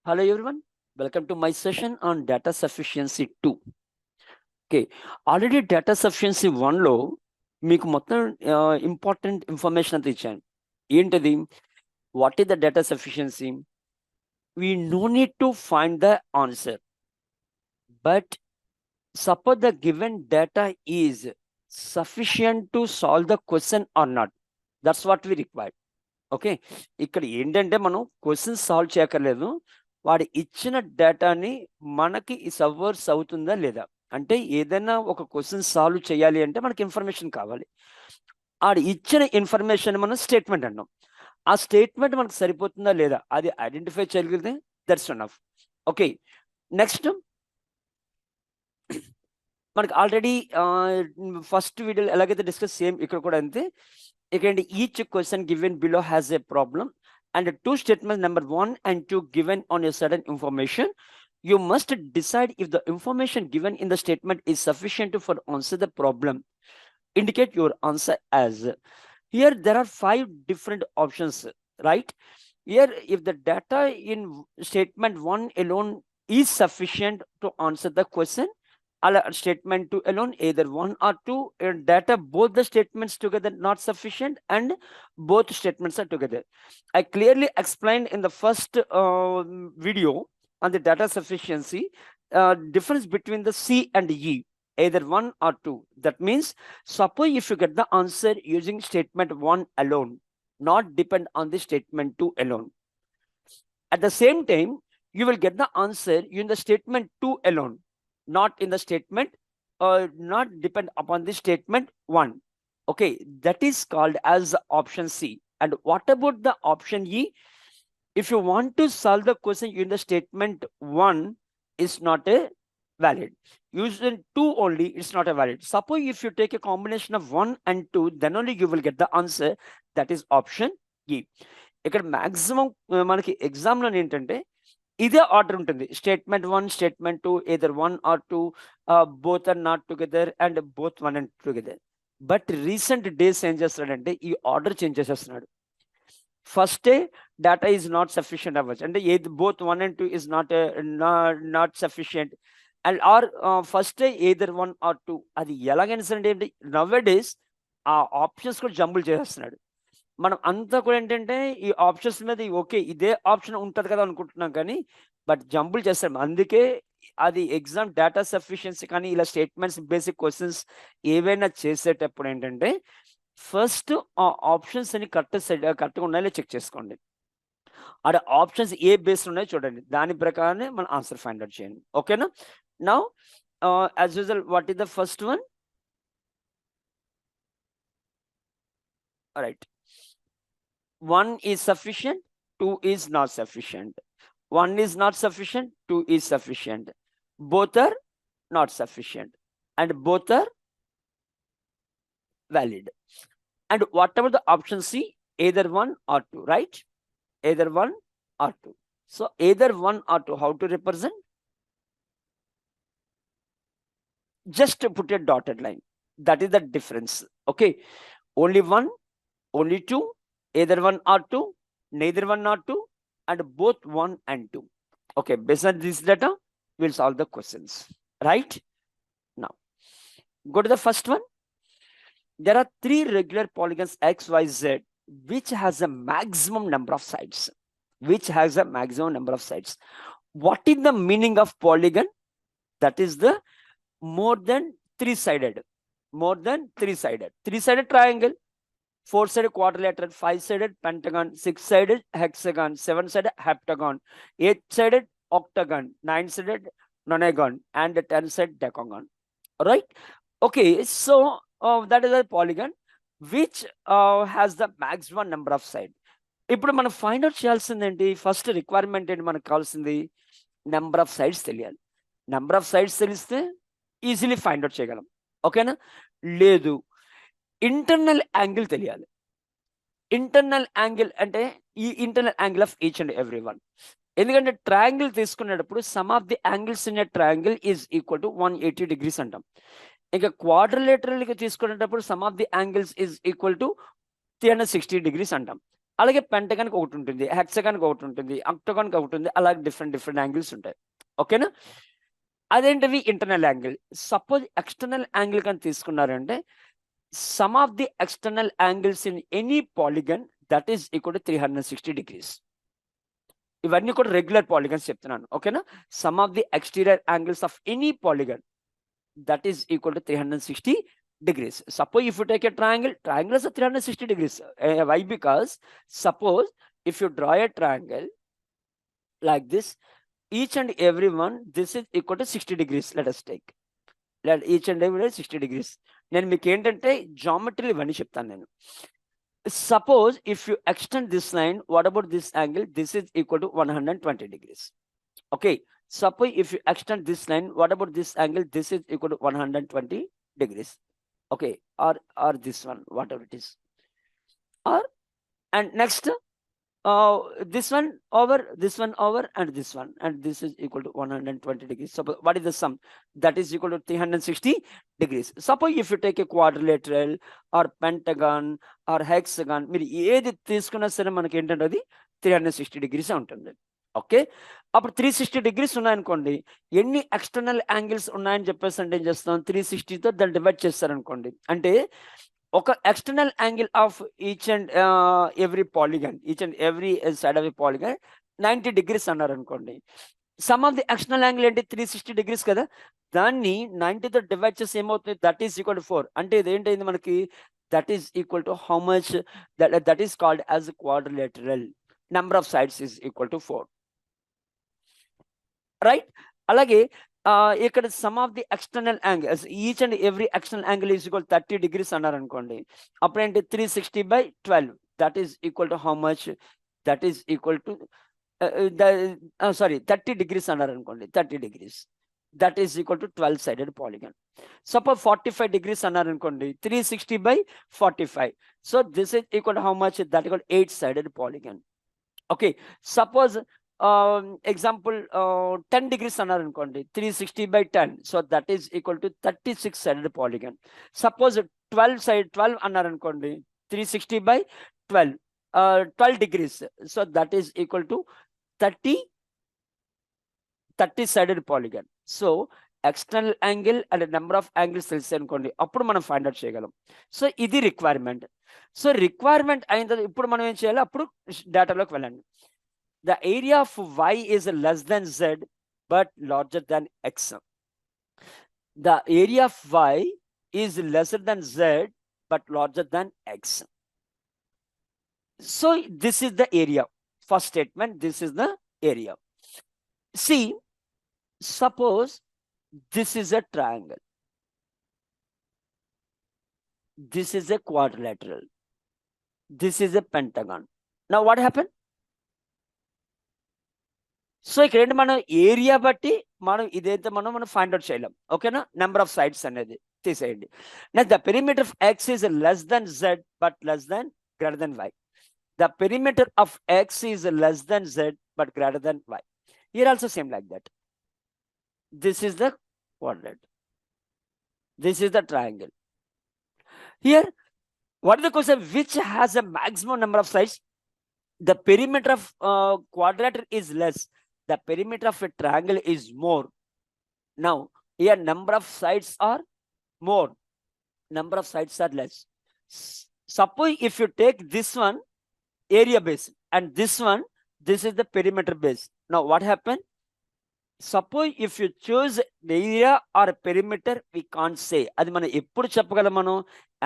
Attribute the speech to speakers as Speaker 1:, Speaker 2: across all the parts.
Speaker 1: Hello everyone, welcome to my session on data sufficiency 2. Okay, already data sufficiency 1 లో మీకు మొత్తం important information అంతా ఇచ్చాను. ఏంటది? What is the data sufficiency? We no need to find the answer, but suppose the given data is sufficient to solve the question or not. That's what we require. Okay, ఇక్కడ ఏంటంటే మనం question solve చేయక్కర్లేదు, వాడు ఇచ్చిన డేటాని మనకి servers అవుతుందా లేదా. అంటే ఏదైనా ఒక క్వశ్చన్ సాల్వ్ చేయాలి అంటే మనకి ఇన్ఫర్మేషన్ కావాలి. ఆడు ఇచ్చిన ఇన్ఫర్మేషన్ మనం స్టేట్మెంట్ అన్నాం. ఆ స్టేట్మెంట్ మనకు సరిపోతుందా లేదా అది ఐడెంటిఫై చేయగలిగితే దట్స్ ఎనఫ్. ఓకే, నెక్స్ట్ మనకి ఆల్రెడీ ఫస్ట్ వీడియోలో ఎలాగైతే డిస్కస్ సేమ్ ఇక్కడ కూడా అంతే. ఇక్కడ each question given below has a problem and two statements number 1 and 2 given on a certain information. You must decide if the information given in the statement is sufficient for answer the problem. Indicate your answer as. Here there are 5 different options, right? Here if the data in statement 1 alone is sufficient to answer the question, statement 2 alone either 1 or 2 data both the statements together not sufficient and both statements are together. I clearly explained in the first video on the data sufficiency difference between the C and E, either 1 or 2. That means suppose if you get the answer using statement 1 alone, not depend on the statement 2 alone, at the same time you will get the answer in the statement 2 alone, not in the statement not depend upon the statement 1. Okay, that is called as option C. And what about the option E? If you want to solve the question in the statement 1 is not a valid, using 2 only it's not a valid. Suppose if you take a combination of 1 and 2, then only you will get the answer, that is option E. ఇక్కడ maximum మనకి ఎగ్జామ్లో ఏంటంటే ఇదే order ఉంటుంది. Statement 1, statement 2, either 1 or 2, both are not together and both 1 and together. But recent days ఏం చేస్తున్నాడంటే ఈ order change చేసేస్తున్నాడు. First data is not sufficient అవ్వచ్చు, అంటే ఏది both 1 and 2 is not sufficient and or first either 1 or 2. అది ఎలాగైనా సరే ఏంటి నవ్ డేస్ ఆ ఆప్షన్స్ కూడా జంబుల్ చేసేస్తున్నాడు. మనం అంతా కూడా ఏంటంటే ఈ ఆప్షన్స్ మీద ఓకే ఇదే ఆప్షన్ ఉంటుంది కదా అనుకుంటున్నాం, కానీ బట్ జంబుల్ చేస్తాం. అందుకే అది ఎగ్జామ్ డేటా సఫిషియన్సీ కానీ ఇలా స్టేట్మెంట్స్ బేసిక్ క్వశ్చన్స్ ఏవైనా చేసేటప్పుడు ఏంటంటే ఫస్ట్ ఆ ఆప్షన్స్ అని కరెక్ట్గా ఉన్నాయో చెక్ చేసుకోండి. అక్కడ ఆప్షన్స్ ఏ బేస్డ్ ఉన్నాయో చూడండి, దాని ప్రకారమే మనం ఆన్సర్ ఫైండ్ అవుట్ చేయండి. ఓకేనా? Now as usual what is the first one? Right, 1 is sufficient, 2 is not sufficient. 1 is not sufficient, 2 is sufficient. Both are not sufficient and both are valid. And whatever the option C, either 1 or 2, right? Either 1 or 2. So either 1 or 2, how to represent? Just to put a dotted line. That is the difference. Okay, only 1, only 2, either 1 or 2, neither 1 nor 2, and both 1 and 2. Okay, based on this data, we'll solve the questions, right? Now, go to the first one. There are 3 regular polygons X, Y, Z, which has a maximum number of sides. Which has a maximum number of sides. What is the meaning of polygon? That is the more than 3-sided. More than 3-sided. 3-sided triangle, 4-sided quadrilateral, 5-sided pentagon, 6-sided hexagon, 7-sided heptagon, 8-sided octagon, 9-sided nonagon, and 10-sided decagon. Right? Okay, so that is a polygon which has the maximum number of sides. ఇప్పుడు మనం find out చేయాల్సింది ఏంటి? First requirement ఏంటి మనకు కావాల్సింది? Number of sides తెలియాలి. Number of sides తెలిస్తే easily find out చేయగలం. ఓకేనా? లేదు, ఇంటర్నల్ యాంగిల్ తెలియాలి. ఇంటర్నల్ యాంగిల్ అంటే ఈ internal angle of each and every one. ఎందుకంటే ట్రయాంగిల్ తీసుకునేటప్పుడు some of the angles in a triangle is equal to 180 degrees అంటాం. ఇంకా క్వాడ్రిలేటరల్గా తీసుకునేటప్పుడు some of the angles is equal to 360 degrees అంటాం. అలాగే పెంటగాన్కి ఒకటి ఉంటుంది, హెక్సగాన్కి ఒకటి ఉంటుంది, ఆక్టోగాన్కి ఒకటి ఉంది. అలాగే డిఫరెంట్ యాంగిల్స్ ఉంటాయి. ఓకేనా? అదేంటివి internal angle. Suppose external angle కానీ తీసుకున్నారంటే sum of the external angles in any polygon that is equal to 360 degrees. ఇవన్నీ కూడా రెగ్యులర్ పాలిగన్స్ చెప్తున్నాను. ఓకేనా? Sum of the exterior angles of any polygon that is equal to 360 degrees. Suppose if you take a triangle is a 360 degrees. Why? Because suppose if you draw a triangle like this, each and every one, this is equal to 60 degrees. Let us take. Let each and every 60 degrees. నేను మీకు ఏంటంటే geometry ఇవన్నీ చెప్తాను నేను. Suppose if you extend this line, what about this angle? This is equal to 120 degrees. Okay. Suppose if you extend this line, what about this angle? This is equal to 120 degrees. Okay, or this one, whatever it is. Or and next, this one over, and this one, and this is equal to 120 degrees. So what is the sum? That is equal to 360 degrees. Suppose if you take a quadrilateral or pentagon or hexagon, మీరు ఏది తీసుకున్నా సరే మనకి ఏంటంటే అది 360 degrees ఉంటుంది. Okay, అప్పుడు 360 degrees ఉన్నాయనుకోండి, ఎన్ని ఎక్స్టర్నల్ యాంగిల్స్ ఉన్నాయని చెప్పేసి అంటే ఏం చేస్తాం, 360తో దాన్ని డివైడ్ చేస్తారనుకోండి. అంటే ఒక external angle of each and every polygon, each and every side of a polygon 90 degrees అన్నారు అనుకోండి. Some of the external angle ఏంటి, 360 degrees కదా, దాన్ని 90తో డివైడ్ చేసి ఏమవుతుంది, దట్ ఈస్ ఈక్వల్ టు 4. అంటే ఇది ఏంటైంది మనకి, that is equal to how much, that is called as quadrilateral. Number of sides is equal to 4. Right? అలాగే ఇక్కడ some of the external angles, each and every external angle is equal 30 degrees అన్నారు అనుకోండి. అప్పుడేంటి 360/12 that is equal to how much, that is equal to 30 degrees అన్నారు అనుకోండి, 30 degrees that is equal to 12-sided polygon. Suppose 45 degrees అన్నారు అనుకోండి, 360/45. So this is equal to how much, that equal 8-sided polygon. Okay, suppose example 10 degrees అన్నారు అనుకోండి, 360/10. So that is equal to 36-sided polygon. Suppose 12 అన్నారు అనుకోండి, 360/12, 12 degrees. So that is equal to 30-sided polygon. So external angle and number of angles తెలిసి అనుకోండి, అప్పుడు మనం find out చేయగలం. So ఇది రిక్వైర్మెంట్. సో రిక్వైర్మెంట్ అయిన తర్వాత ఇప్పుడు మనం ఏం చేయాలి, అప్పుడు డేటాలోకి వెళ్ళండి. The area of y is less than z but larger than x. The area of y is lesser than z but larger than x. So this is the area. First statement, this is the area. See, suppose this is a triangle. This is a quadrilateral. This is a pentagon. Now what happened? So ఇక్కడ ఏంటి, మనం area బట్టి మనం ఇదైతే మనం find out చేయలేం. ఓకేనా? Number of sides అనేది తీసేయండి. Next the perimeter of X is less than Z but less than greater than Y. The perimeter of X is less than Z but greater than Y. Here also same like that. This is the quadrant. This is the triangle. Here, what is the question? Which has a maximum number of sides? The perimeter of quadrilateral is less. The perimeter of a triangle is more. Now, here number of sides are more. Number of sides are less. Suppose if you take this one, area base, and this one, this is the perimeter base. Now, what happened? Suppose if you choose the area or perimeter, we can't say. అది మనం ఎప్పుడు చెప్పగలం, మనం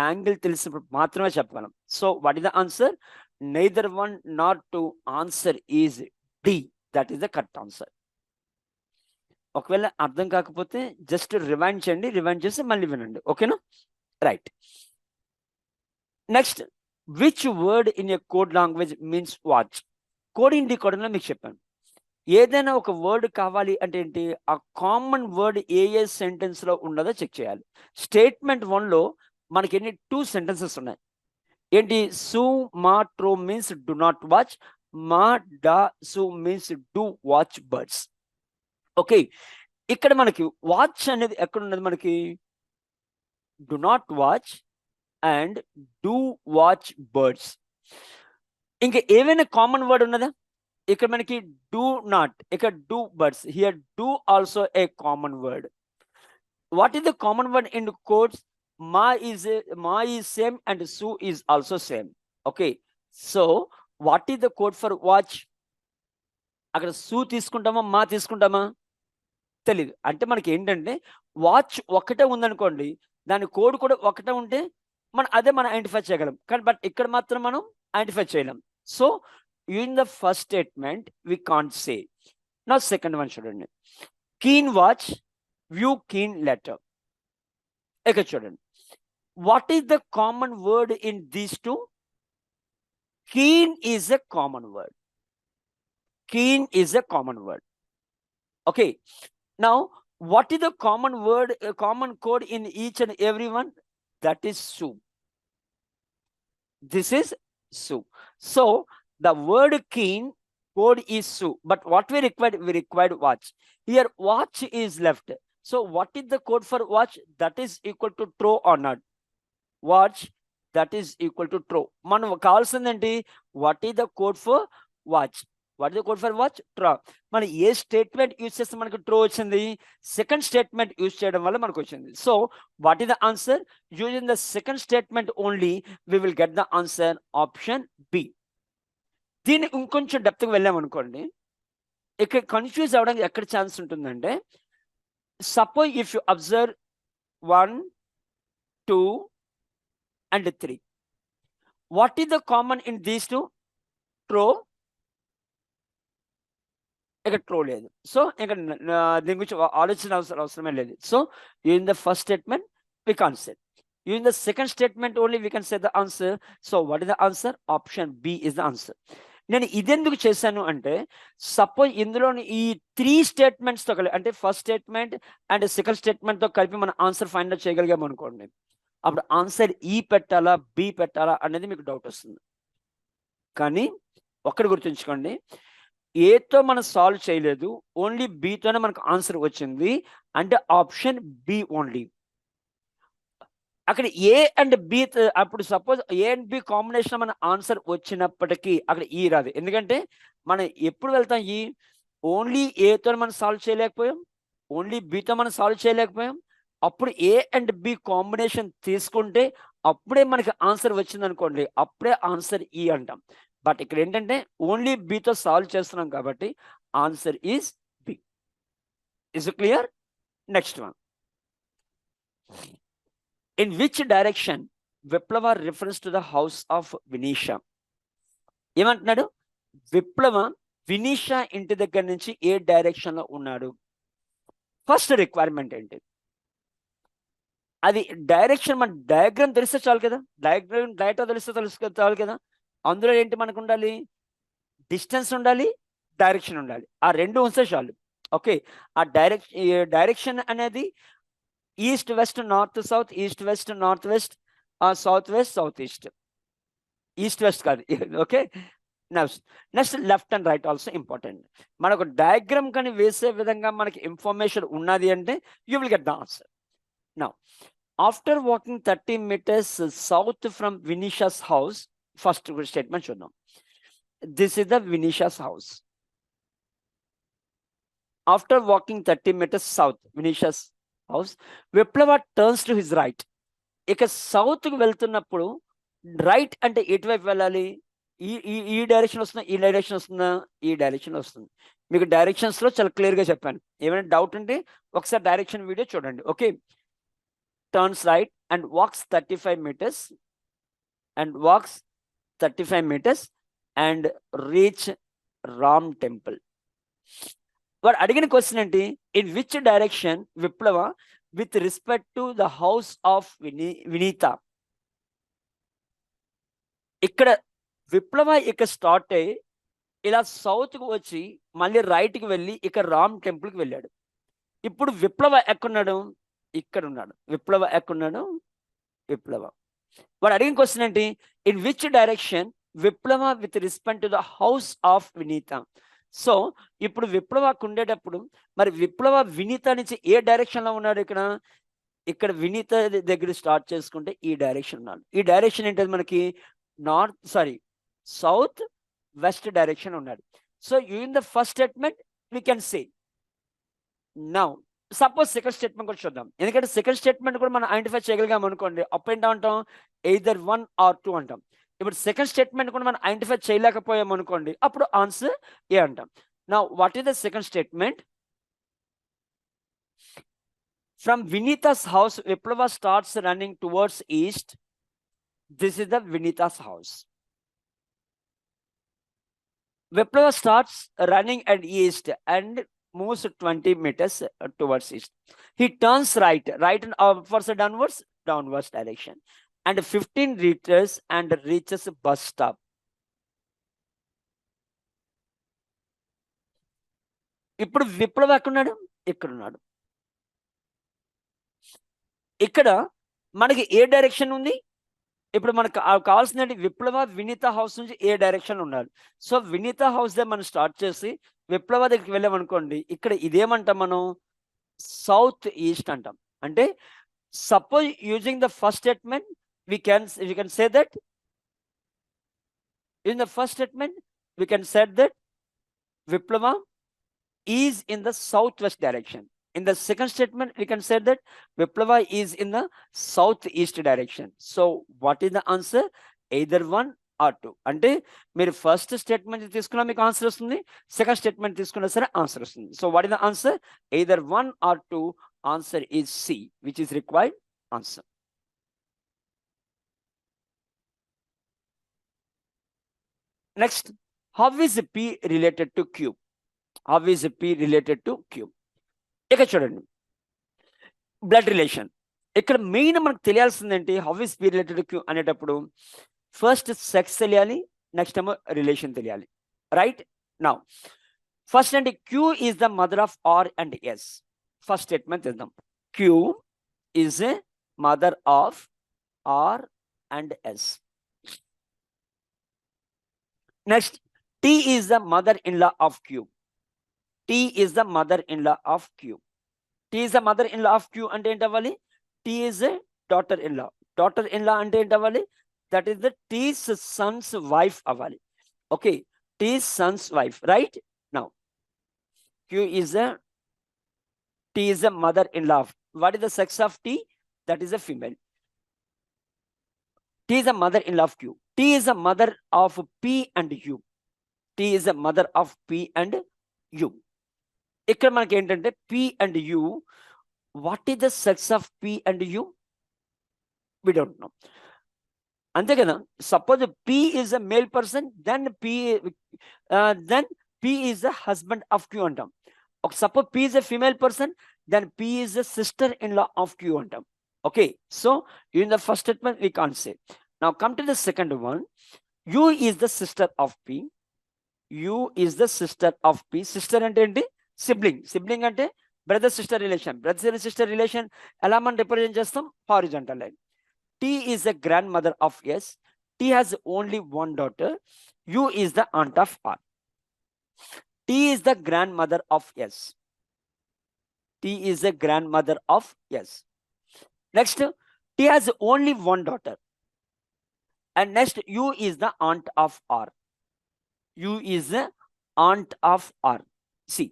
Speaker 1: angle తెలిసినప్పుడు మాత్రమే చెప్పగలం. So what is the answer? Neither one nor two. Answer is D. That is the correct answer. ఒకవేళ అర్థం కాకపోతే జస్ట్ రివైండ్ చేయండి, రివైండ్ చేసి మళ్ళీ వినండి. ఓకేనా? Right. Next, which word in a code language means watch? Coding డీకోడింగ్లో మీకు చెప్పాను, ఏదైనా ఒక వర్డ్ కావాలి అంటే ఏంటి, ఆ కామన్ వర్డ్ ఏ సెంటెన్స్ లో ఉన్నదో చెక్ చేయాలి. స్టేట్మెంట్ 1లో మనకి ఎన్ని 2 sentences ఉన్నాయి. ఏంటి, సు మా ట్రో మీన్స్ డు నాట్ వాచ్, మా డా సు means do watch birds. Okay, ఇక్కడ మనకి వాచ్ అనేది ఎక్కడ ఉన్నది, మనకి do not watch and do watch birds. ఇంకా ఏమైనా కామన్ వర్డ్ ఉన్నదా? ఇక్కడ మనకి డూ నాట్, ఇక్కడ do birds, here do also a common word. What is the common word in codes? మా is same and su is also same. Okay, so what is the code for watch? అక్కడ su తీసుకుంటామా మా తీసుకుంటామా తెలీదు. అంటే మనకి ఏంటంటే watch ఒకటే ఉందనుకోండి, దాని కోడ్ కూడా ఒకటే ఉంటే మనం ఐడెంటిఫై చేయగలం. కానీ బట్ ఇక్కడ మాత్రం మనం ఐడెంటిఫై చేయలేం. So in the first statement we can't say. నా సెకండ్ వన్ చూడండి, keen watch, view keen letter. ఇక్కడ చూడండి, what is the common word in these two? Keen is a common word. Keen is a common word. Okay, now what is the common word, common code in each and every one? That is su. This is su. So the word keen code is su, but what we required watch. Here watch is left. So what is the code for watch? That is equal to true or not. Watch, that is equal to true. మనం కావాల్సిందేంటి? what is the code for watch? What is the code for watch? True. మనం ఏ statement use చేస్తే మనకు true వచ్చింది? Second statement use చేయడం వల్ల మనకు వచ్చింది. So what is the answer? Using the second statement only we will get the answer option B. దీన్ని ఇంకొంచెం డెప్త్గా వెళ్ళామనుకోండి, ఇక్కడ కన్ఫ్యూజ్ అవ్వడానికి ఎక్కడ ఛాన్స్ ఉంటుందంటే, suppose if you observe 1, 2 and 3, what is the common in these two? True. ఇక్కడ true లేదు. సో ఇక్కడ దీని గురించి ఆలోచన అవసరమే లేదు. So in the first statement we can't say, in the second statement only we can say the answer. So what is the answer? Option B is the answer. నేను ఇదెందుకు చేశాను అంటే, సపోజ్ ఇందులోని ఈ 3 స్టేట్మెంట్స్తో కలిపి, అంటే ఫస్ట్ స్టేట్మెంట్ అండ్ సెకండ్ స్టేట్మెంట్తో కలిపి మన ఆన్సర్ ఫైండ్ అవుట్ చేయగలిగాము అనుకోండి, అప్పుడు ఆన్సర్ ఈ పెట్టాలా బి పెట్టాలా అనేది మీకు డౌట్ వస్తుంది. కానీ ఒక్కటి గుర్తుంచుకోండి, ఏతో మనం సాల్వ్ చేయలేదు, ఓన్లీ బితోనే మనకు ఆన్సర్ వచ్చింది, అంటే ఆప్షన్ బి ఓన్లీ. అక్కడ ఏ అండ్ బి, అప్పుడు suppose A and B combination మన ఆన్సర్ వచ్చినప్పటికీ అక్కడ ఈ రాదు. ఎందుకంటే మనం ఎప్పుడు వెళ్తాం, ఈ ఓన్లీ ఏతో మనం సాల్వ్ చేయలేకపోయాం, ఓన్లీ బితో మనం సాల్వ్ చేయలేకపోయాం. అప్పుడు ఏ అండ్ బి కాంబినేషన్ తీసుకుంటే అప్పుడే మనకి ఆన్సర్ వచ్చింది అనుకోండి, అప్పుడే ఆన్సర్ ఈ అంటాం. బట్ ఇక్కడ ఏంటంటే ఓన్లీ బితో సాల్వ్ చేస్తున్నాం కాబట్టి answer is B. Is clear? Next one, in which direction Viplav reference to the house of Vinisha? ఏమంటున్నాడు? విప్లవ వినీషా ఇంటి దగ్గర నుంచి ఏ డైరెక్షన్ లో ఉన్నాడు? ఫస్ట్ రిక్వైర్మెంట్ ఏంటి? అది డైరెక్షన్ మన డయాగ్రామ్ తెలిస్తే చాలు కదా, డయాగ్రామ్ డైరెక్ట్ తెలిస్తే చాలు కదా. అందులో ఏంటి మనకు ఉండాలి? డిస్టెన్స్ ఉండాలి, డైరెక్షన్ ఉండాలి. ఆ రెండు ఉంటే చాలు. ఓకే, ఆ డైరెక్షన్ అనేది east west north south, east west north west, south west south east, east west కాదు. Okay, next left and right also important. మనకు డయాగ్రామ్ కానీ వేసే విధంగా మనకి ఇన్ఫర్మేషన్ ఉన్నది అంటే you will get the answer. Now after walking 30 meters south from Vinisha's house, first statement చూద్దాం. This is the Vinisha's house. After walking 30 meters south Vinisha's house, Viplav turns to his right. ఇక సౌత్కి వెళ్తున్నప్పుడు రైట్ అంటే ఎటువైపు వెళ్ళాలి? ఈ డైరెక్షన్ వస్తుందా, ఈ డైరెక్షన్ వస్తుందా? ఈ డైరెక్షన్ వస్తుంది. మీకు డైరెక్షన్స్లో చాలా క్లియర్గా చెప్పాను. ఏమైనా డౌట్ ఉంటే ఒకసారి డైరెక్షన్ వీడియో చూడండి. Okay, turns right and walks 35 meters and walks 35 meters and reach Ram temple. వాడు అడిగిన క్వశ్చన్ ఏంటి? In which direction Viplava with respect to the house of Vineeta. ఇక్కడ విప్లవ ఇక్కడ స్టార్ట్ అయ్యి ఇలా సౌత్కి వచ్చి మళ్ళీ రైట్కి వెళ్ళి ఇక్కడ రామ్ టెంపుల్కి వెళ్ళాడు. ఇప్పుడు విప్లవ ఎక్కడున్నాడు? ఇక్కడ ఉన్నాడు. విప్లవ ఎక్కడున్నాడు? విప్లవ. వాడు అడిగిన క్వశ్చన్ ఏంటి? In which direction Viplava with respect to the house of Vineeta. So ఇప్పుడు విప్లవకు ఉండేటప్పుడు మరి విప్లవ వినీత నుంచి ఏ డైరెక్షన్ లో ఉన్నాడు? ఇక్కడ వినీత దగ్గర స్టార్ట్ చేసుకుంటే ఈ డైరెక్షన్ ఉన్నాడు. ఈ డైరెక్షన్ ఏంటది మనకి? south west direction ఉన్నాడు. So in the first statement we can say. Now suppose second statement కూడా చూద్దాం, ఎందుకంటే సెకండ్ స్టేట్మెంట్ కూడా మనం ఐడెంటిఫై చేయగలిగాం అనుకోండి, అప్ అండ్ డౌన్ అంటాం, ఎయిదర్ 1 or 2 అంటాం. ఇప్పుడు సెకండ్ స్టేట్మెంట్ కూడా మనం ఐడెంటిఫై చేయలేకపోయాం అనుకోండి, అప్పుడు ఆన్సర్ ఏ అంటాం. Now what is the second statement? From Vinitha's house Viplav starts running towards east. This is the Vinitha's house. Viplav starts running at east and moves 20 meters towards east. He turns right and upwards and downwards direction, and 15 meters and reaches bus stop. ఇప్పుడు విప్లవ ఎక్కడున్నాడు? ఇక్కడున్నాడు. ఇక్కడ మనకి ఏ direction ఉంది? ఇప్పుడు మనకు కావాల్సిందండి విప్లవ Vineeta house నుంచి ఏ డైరెక్షన్ ఉండాలి. సో వినీత హౌస్ దే మనం స్టార్ట్ చేసి విప్లవ దగ్గరికి వెళ్ళామనుకోండి, ఇక్కడ ఇదేమంటాం మనం? సౌత్ ఈస్ట్ అంటాం. అంటే suppose using the first statement we can say that in the first statement we can say that Viplava is in the southwest direction. In the second statement we can say that Viplava is in the southeast direction. So what is the answer? Either 1 or 2. అంటే మీరు first statement తీసుకున్నా మీకు answer వస్తుంది, second statement తీసుకున్నా సరే answer వస్తుంది. So what is the answer? Either 1 or 2. Answer is C, which is required answer. Next, how is P related to Q? How is P related to Q? ఇక చూడండి, blood relation. ఇక్కడ main మనకు తెలియాల్సింది ఏంటి? How is P related to Q అనేటప్పుడు first sex తెలియాలి, next ఏమో relation తెలియాలి. రైట్? నౌ ఫస్ట్ అంటే Q is the mother of R and S. First statement తెద్దాం. Q is a mother of R and S. Next, T is the mother in law of Q. T is the mother in law of Q. T is the mother in law of Q అంటే ఏంటి అవ్వాలి? T is a daughter in law. Daughter in law అంటే ఏంటి అవ్వాలి? That is the T's son's wife avali. Okay, T's son's wife. Right? Now Q is a T is a mother-in-law. What is the sex of T? That is a female. T is a mother-in-law of Q. T is a mother of P and U. T is a mother of P and U. ఇక్కడ మనకి ఏంటంటే P and U. What is the sex of P and U? We don't know. అంతే కదా. Suppose P is a male person, then P is the husband of Q అంటాం. ఒక suppose P is a female person, then P is the sister in law of Q అంటాం. Okay, so in the first statement we can't say. Now come to the second one. U is the sister of P. U is the sister of P. Sister అంటే ఏంటి? Sibling. Sibling అంటే brother sister relation. Brother sister relation ఎలా మనం represent చేస్తాం? Horizontal line. T is the grandmother of S. T has only one daughter. U is the aunt of R. T is the grandmother of S. T is the grandmother of S. Next, T has only one daughter. And next, U is the aunt of R. U is the aunt of R. See,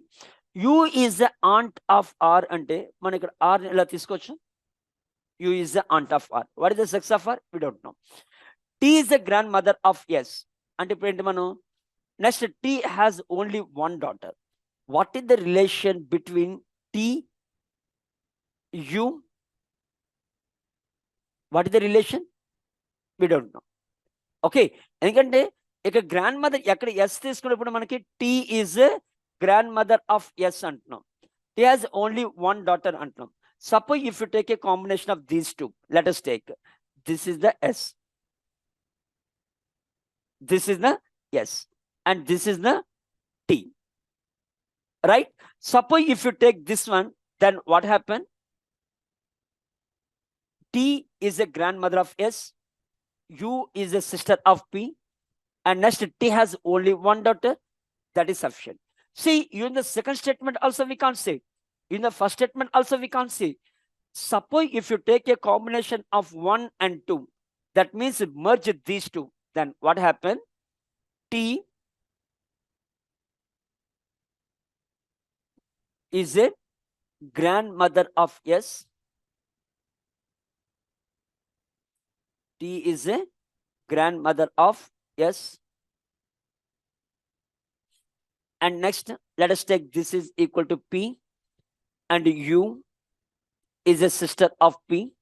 Speaker 1: U is the aunt of R అంటే మనం ఇక్కడ R ఎలా తీసుకోవచ్చు? U is the aunt of R. What is the sex of R? We don't know. T is the grandmother of S. అంటే ఇప్పుడు ఏంటి మనం? Next, T has only one daughter. What is the relation between T, U? What is the relation? We don't know. Okay, ఎందుకంటే ఇక grand mother ఎక్కడ S తీసుకున్నప్పుడు మనకి T is a grandmother of S అంటున్నాం. T has only one daughter అంటున్నాం. Suppose if you take a combination of these two, let us take this is the S, this is the S, and this is the T. Right? Suppose if you take this one, then what happened? T is a grandmother of S, U is a sister of P, and next T has only one daughter. That is sufficient. See, in the second statement also we can't say. In the first statement also we can't see. Suppose if you take a combination of 1 and 2, that means merge these two, then what happened? T is a grandmother of S. T is a grandmother of S. And next, let us take this is equal to P, and U is a sister of P.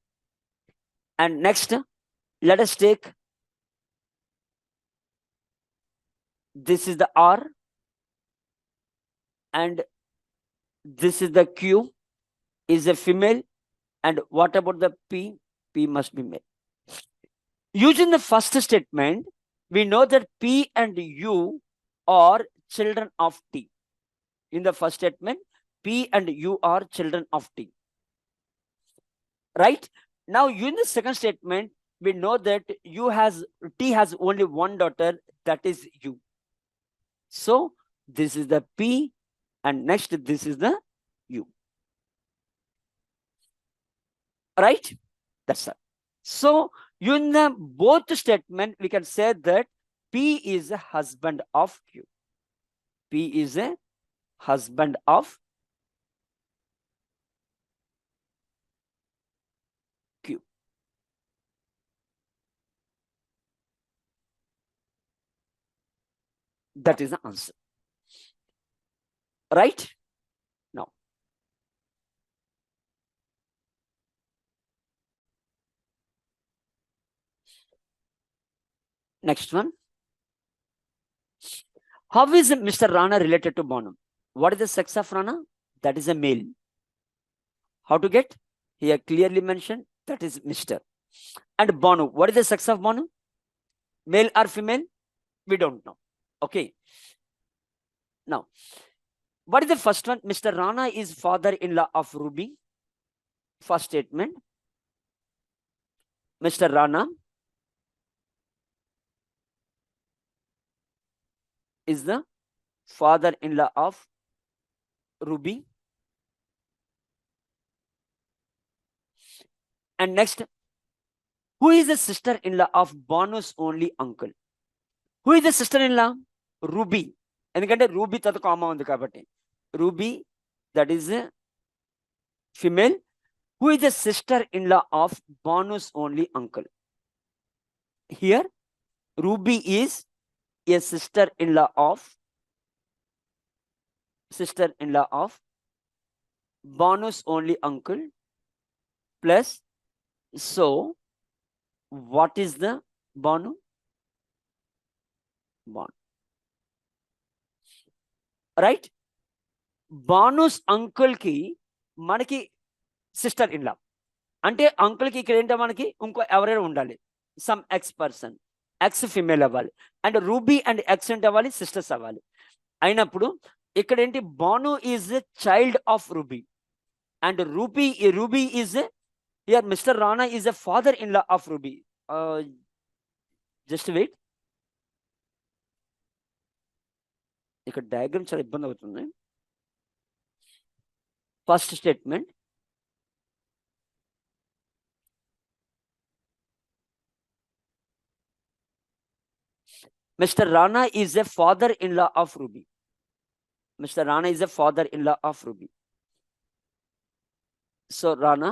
Speaker 1: And next, let us take this is the R, and this is the Q is a female. And what about the P? P must be male. Using the first statement, we know that P and U are children of T. In the first statement, P and U are children of T. Right? Now, in the second statement, we know that T has only one daughter, that is U. So this is the P, and next this is the U. Right? That's it. So in the both statement, we can say that P is a husband of Q. P is a husband of Q. That is the answer. Right? Now, next one. How is Mr. Rana related to Bonu? What is the sex of Rana? That is a male. How to get? Here clearly mentioned, that is Mr. And Bonu, what is the sex of Bonu? Male or female? We don't know. Okay. Now, what is the first one? Mr. Rana is father-in-law of Ruby. First statement. Mr. Rana is the father-in-law of Ruby. And next, who is the sister-in-law of Bonu's only uncle? Who is the sister-in-law? Ruby. ఎందుకంటే ruby తర్వాత comma ఉంది కాబట్టి ruby, that is a female. Who is the sister-in-law of Bonu's only uncle? Here, Ruby is a sister-in-law of Bonu's only uncle. Plus, so what is the Bonu? Bonu. Right? Bonu's uncle ki manaki sister-in-law. అంటే uncle కి ఇక్కడ ఏంటో మనకి ఇంకో ఎవరైనా ఉండాలి, some X person, X female అవ్వాలి, and Ruby and X అంటే అవ్వాలి, సిస్టర్స్ అవ్వాలి. అయినప్పుడు ఇక్కడ ఏంటి, Bhanu is child of Ruby, and Ruby is here mister Rana is a father in law of Ruby. Just wait, ఇక్కడ డయాగ్రామ్ చాలా ఇబ్బంది అవుతుంది. First statement, Mr. Rana is a father-in-law of Ruby. Mr. Rana is a father-in-law of Ruby. So Rana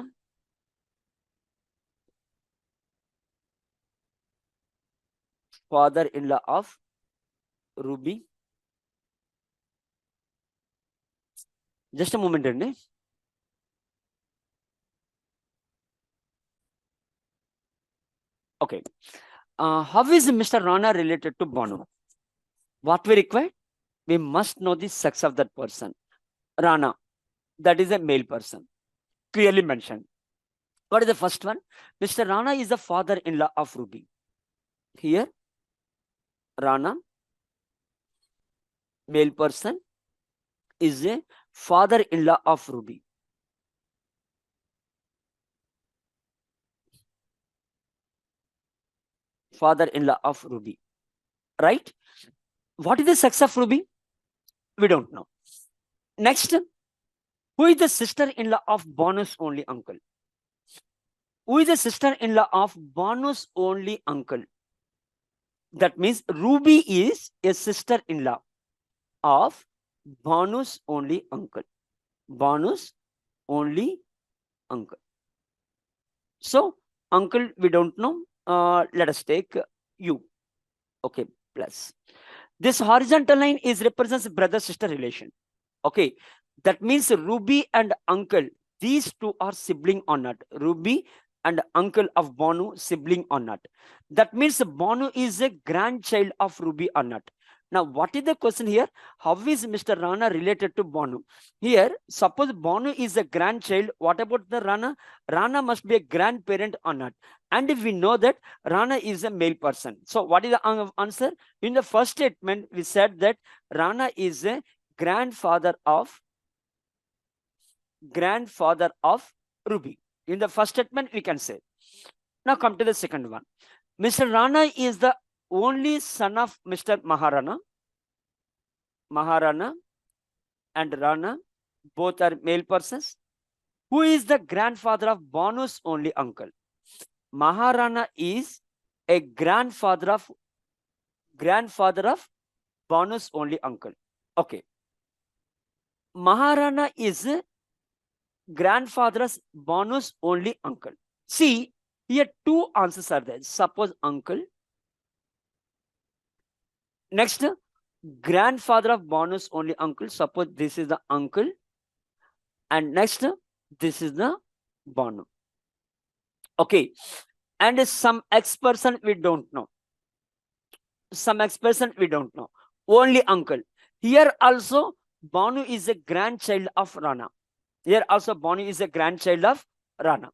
Speaker 1: father-in-law of Ruby. Just a moment, Andy. Okay. How is Mr. Rana related to Bonu? What we require? We must know the sex of that person. Rana, that is a male person. Clearly mentioned. What is the first one? Mr. Rana is the father-in-law of Ruby. Here, Rana, male person, is a father-in-law of Ruby. Father-in-law of Ruby. Right? What is the sex of Ruby? We don't know. Next, who is the sister-in-law of Bonu's only uncle? Who is the sister-in-law of Bonu's only uncle? That means Ruby is a sister-in-law of Banu's only uncle. Banu's only uncle. So uncle we don't know. Let us take U. Okay, plus. This horizontal line is represents brother-sister relation. Okay, that means Ruby and uncle, these two are sibling or not. Ruby and uncle of Bonu, sibling or not. That means Bonu is a grandchild of Ruby or not. Now, what is the question here? How is Mr. Rana related to Bonu? Here, suppose Bonu is a grandchild. What about the Rana? Rana must be a grandparent or not. And if we know that Rana is a male person. So, what is the answer? In the first statement, we said that Rana is a grandfather of Ruby. In the first statement, we can say. Now come to the second one. Mr. Rana is the only son of Mr. Maharana. Maharana and Rana, both are male persons. Who is the grandfather of Banu's only uncle? Maharana is a grandfather of Banu's only uncle. Okay. Maharana is grandfather's Banu's only uncle. See, here two answers are there. Suppose uncle. Next, grandfather of Banu's only uncle. Suppose this is the uncle. And next, this is the Banu. Okay. And some X person we don't know. Some X person we don't know. Only uncle. Here also, Banu is a grandchild of Rana. Here also, Banu is a grandchild of Rana.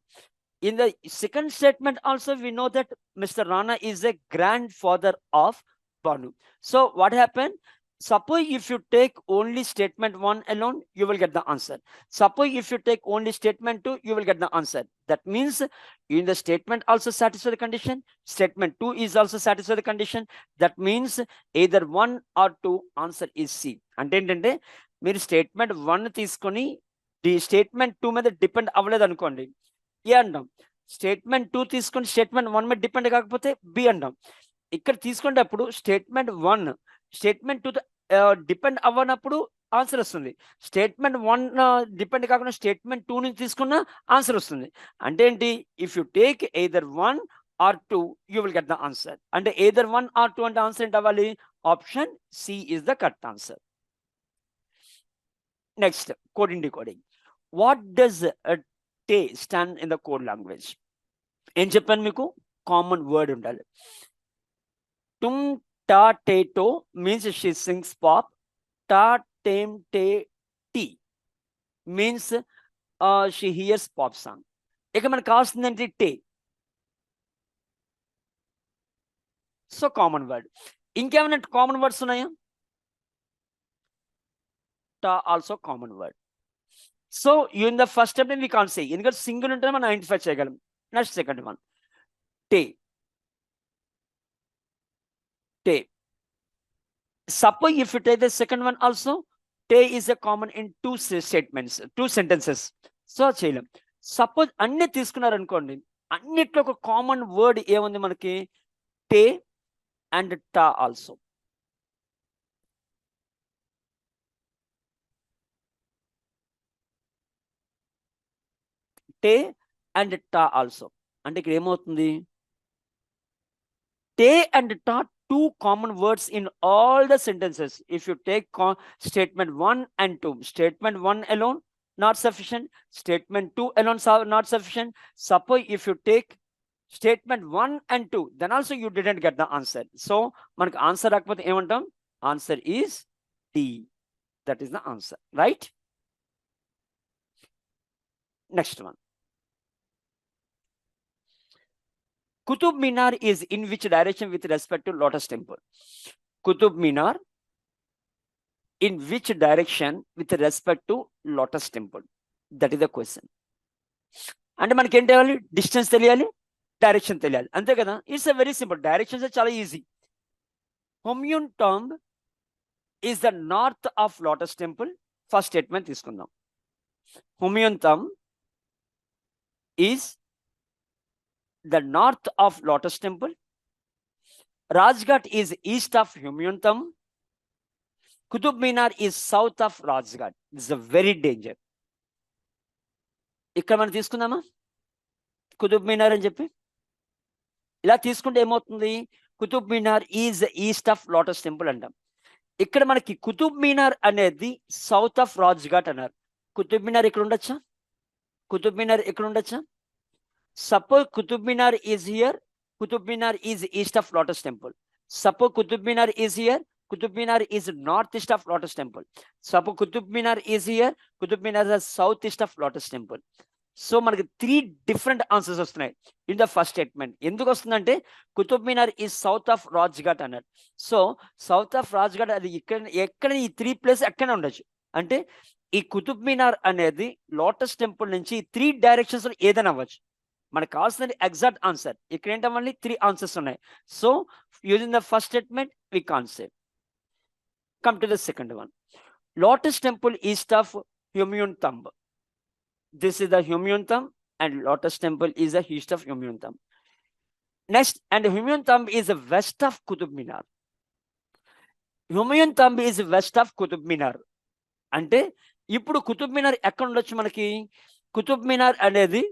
Speaker 1: In the second statement also, we know that Mr. Rana is a grandfather of Banu. So what happened? Suppose if you take only statement 1 alone, you will get the answer. Suppose if you take only statement 2, you will get the answer. That means in the statement also satisfy the condition. Statement 2 is also satisfy the condition. That means either 1 or 2, answer is C. అంటే ఏంటంటే మీరు statement 1 తీసుకొని ఈ statement 2 మీద depend అవ్వలేదు అనుకోండి, ఏ అంటాం. Statement 2 తీసుకొని స్టేట్మెంట్ 1 మీద డిపెండ్ కాకపోతే బి అంటాం. ఇక్కడ తీసుకునేటప్పుడు స్టేట్మెంట్ 1 స్టేట్మెంట్ 2 డిపెండ్ అవ్వనప్పుడు ఆన్సర్ వస్తుంది. స్టేట్మెంట్ 1 డిపెండ్ కాకుండా స్టేట్మెంట్ 2 నుంచి తీసుకున్న ఆన్సర్ వస్తుంది. అంటే ఏంటి? If you take either 1 or 2 you will get the answer. అంటే ఎయిదర్ 1 ఆర్ 2 అంటే ఆన్సర్ ఏంటి అవ్వాలి? Option C is the correct answer. Next, coding decoding. What does టే stand in the code language? ఏం చెప్పాను మీకు? కామన్ వర్డ్ ఉండాలి. tum ta te to means she sings pop. Ta tem te ti means she hears pop song. ఇక మనకు కావాల్సింది ఏంటి? టే. So common word. ఇంకేమైనా కామన్ వర్డ్స్ ఉన్నాయా? టా also common word. So in the first step we can't say, ఎందుకంటే single ఉంటే మనం ఐడెంటిఫై చేయగలం. నెక్స్ట్ సెకండ్ వన్, టే. Te. Suppose if you take the second one also, te is a common in two statements, two sentences. So చేయలేం. Suppose అన్ని తీసుకున్నారు అనుకోండి, అన్నిట్లో ఒక కామన్ వర్డ్ ఏముంది మనకి? టే అండ్ టా ఆల్సో. టే అండ్ టా ఆల్సో. అంటే ఇక్కడ ఏమవుతుంది? టే అండ్ టా, two common words in all the sentences. If you take statement 1 and 2, statement 1 alone not sufficient, statement 2 alone not sufficient. Suppose if you take statement 1 and 2, then also you didn't get the answer. So manaku answer rakapothe emantam? Answer is D. That is the answer, right? Next one. Qutub Minar is in which direction with respect to Lotus Temple? Qutub Minar in which direction with respect to Lotus Temple? That is the question. అంటే మనకి ఏం తెలియాలి? Distance తెలియాలి, direction తెలియాలి, అంతే కదా? It's a very simple. Directions చాలా easy. Humayun tomb is the north of lotus temple. First statement తీసుకుందాం. Humayun tomb is the north of Lotus Temple. Rajghat is east of Humayun. Qutub Minar is south of Rajghat. This is a very danger. ఇక్కడ మనం తీసుకుందామా కుతుబ్ మినార్ అని చెప్పి? ఇలా తీసుకుంటే ఏమవుతుంది? Qutub Minar is east of lotus temple అంటాం. ఇక్కడ మనకి కుతుబ్ మినార్ అనేది సౌత్ ఆఫ్ రాజ్ఘాట్ అన్నారు. కుతుబ్ మినార్ ఇక్కడ ఉండొచ్చా? కుతుబ్ మినార్ ఇక్కడ ఉండొచ్చా? Suppose Qutub Minar is here, Qutub Minar is east of lotus Temple. Suppose Qutub Minar is here, Qutub Minar is north east of lotus Temple. Suppose Qutub Minar is here, Qutub Minar is south east of lotus Temple. So మనకి 3 డిఫరెంట్ ఆన్సర్స్ వస్తున్నాయి in the first statement. ఎందుకు వస్తుందంటే Qutub Minar is south of Rajghat అన్నారు. So south of Rajghat అది ఎక్కడ ఈ 3 place ఎక్కడ ఉండొచ్చు. అంటే ఈ కుతుబ్ మినార్ అనేది లోటస్ టెంపుల్ నుంచి 3 డైరెక్షన్స్ ఏదైనా అవ్వచ్చు. మనకు కావాల్సిన ఎగ్జాక్ట్ ఆన్సర్ ఇక్కడ ఏంటంటే 3 ఆన్సర్స్ ఉన్నాయి. So using the first statement we can say. Come to the second one. Lotus temple east of Humayun tomb. This is the Humayun Tomb and Lotus Temple is the east of Humayun Tomb. Next, and Humayun Tomb is the west of Qutub Minar. Humayun Tomb is west of Qutub Minar. అంటే ఇప్పుడు కుతుబ్ మినార్ ఎక్కడ ఉండొచ్చు మనకి? కుతుబ్ మినార్ అనేది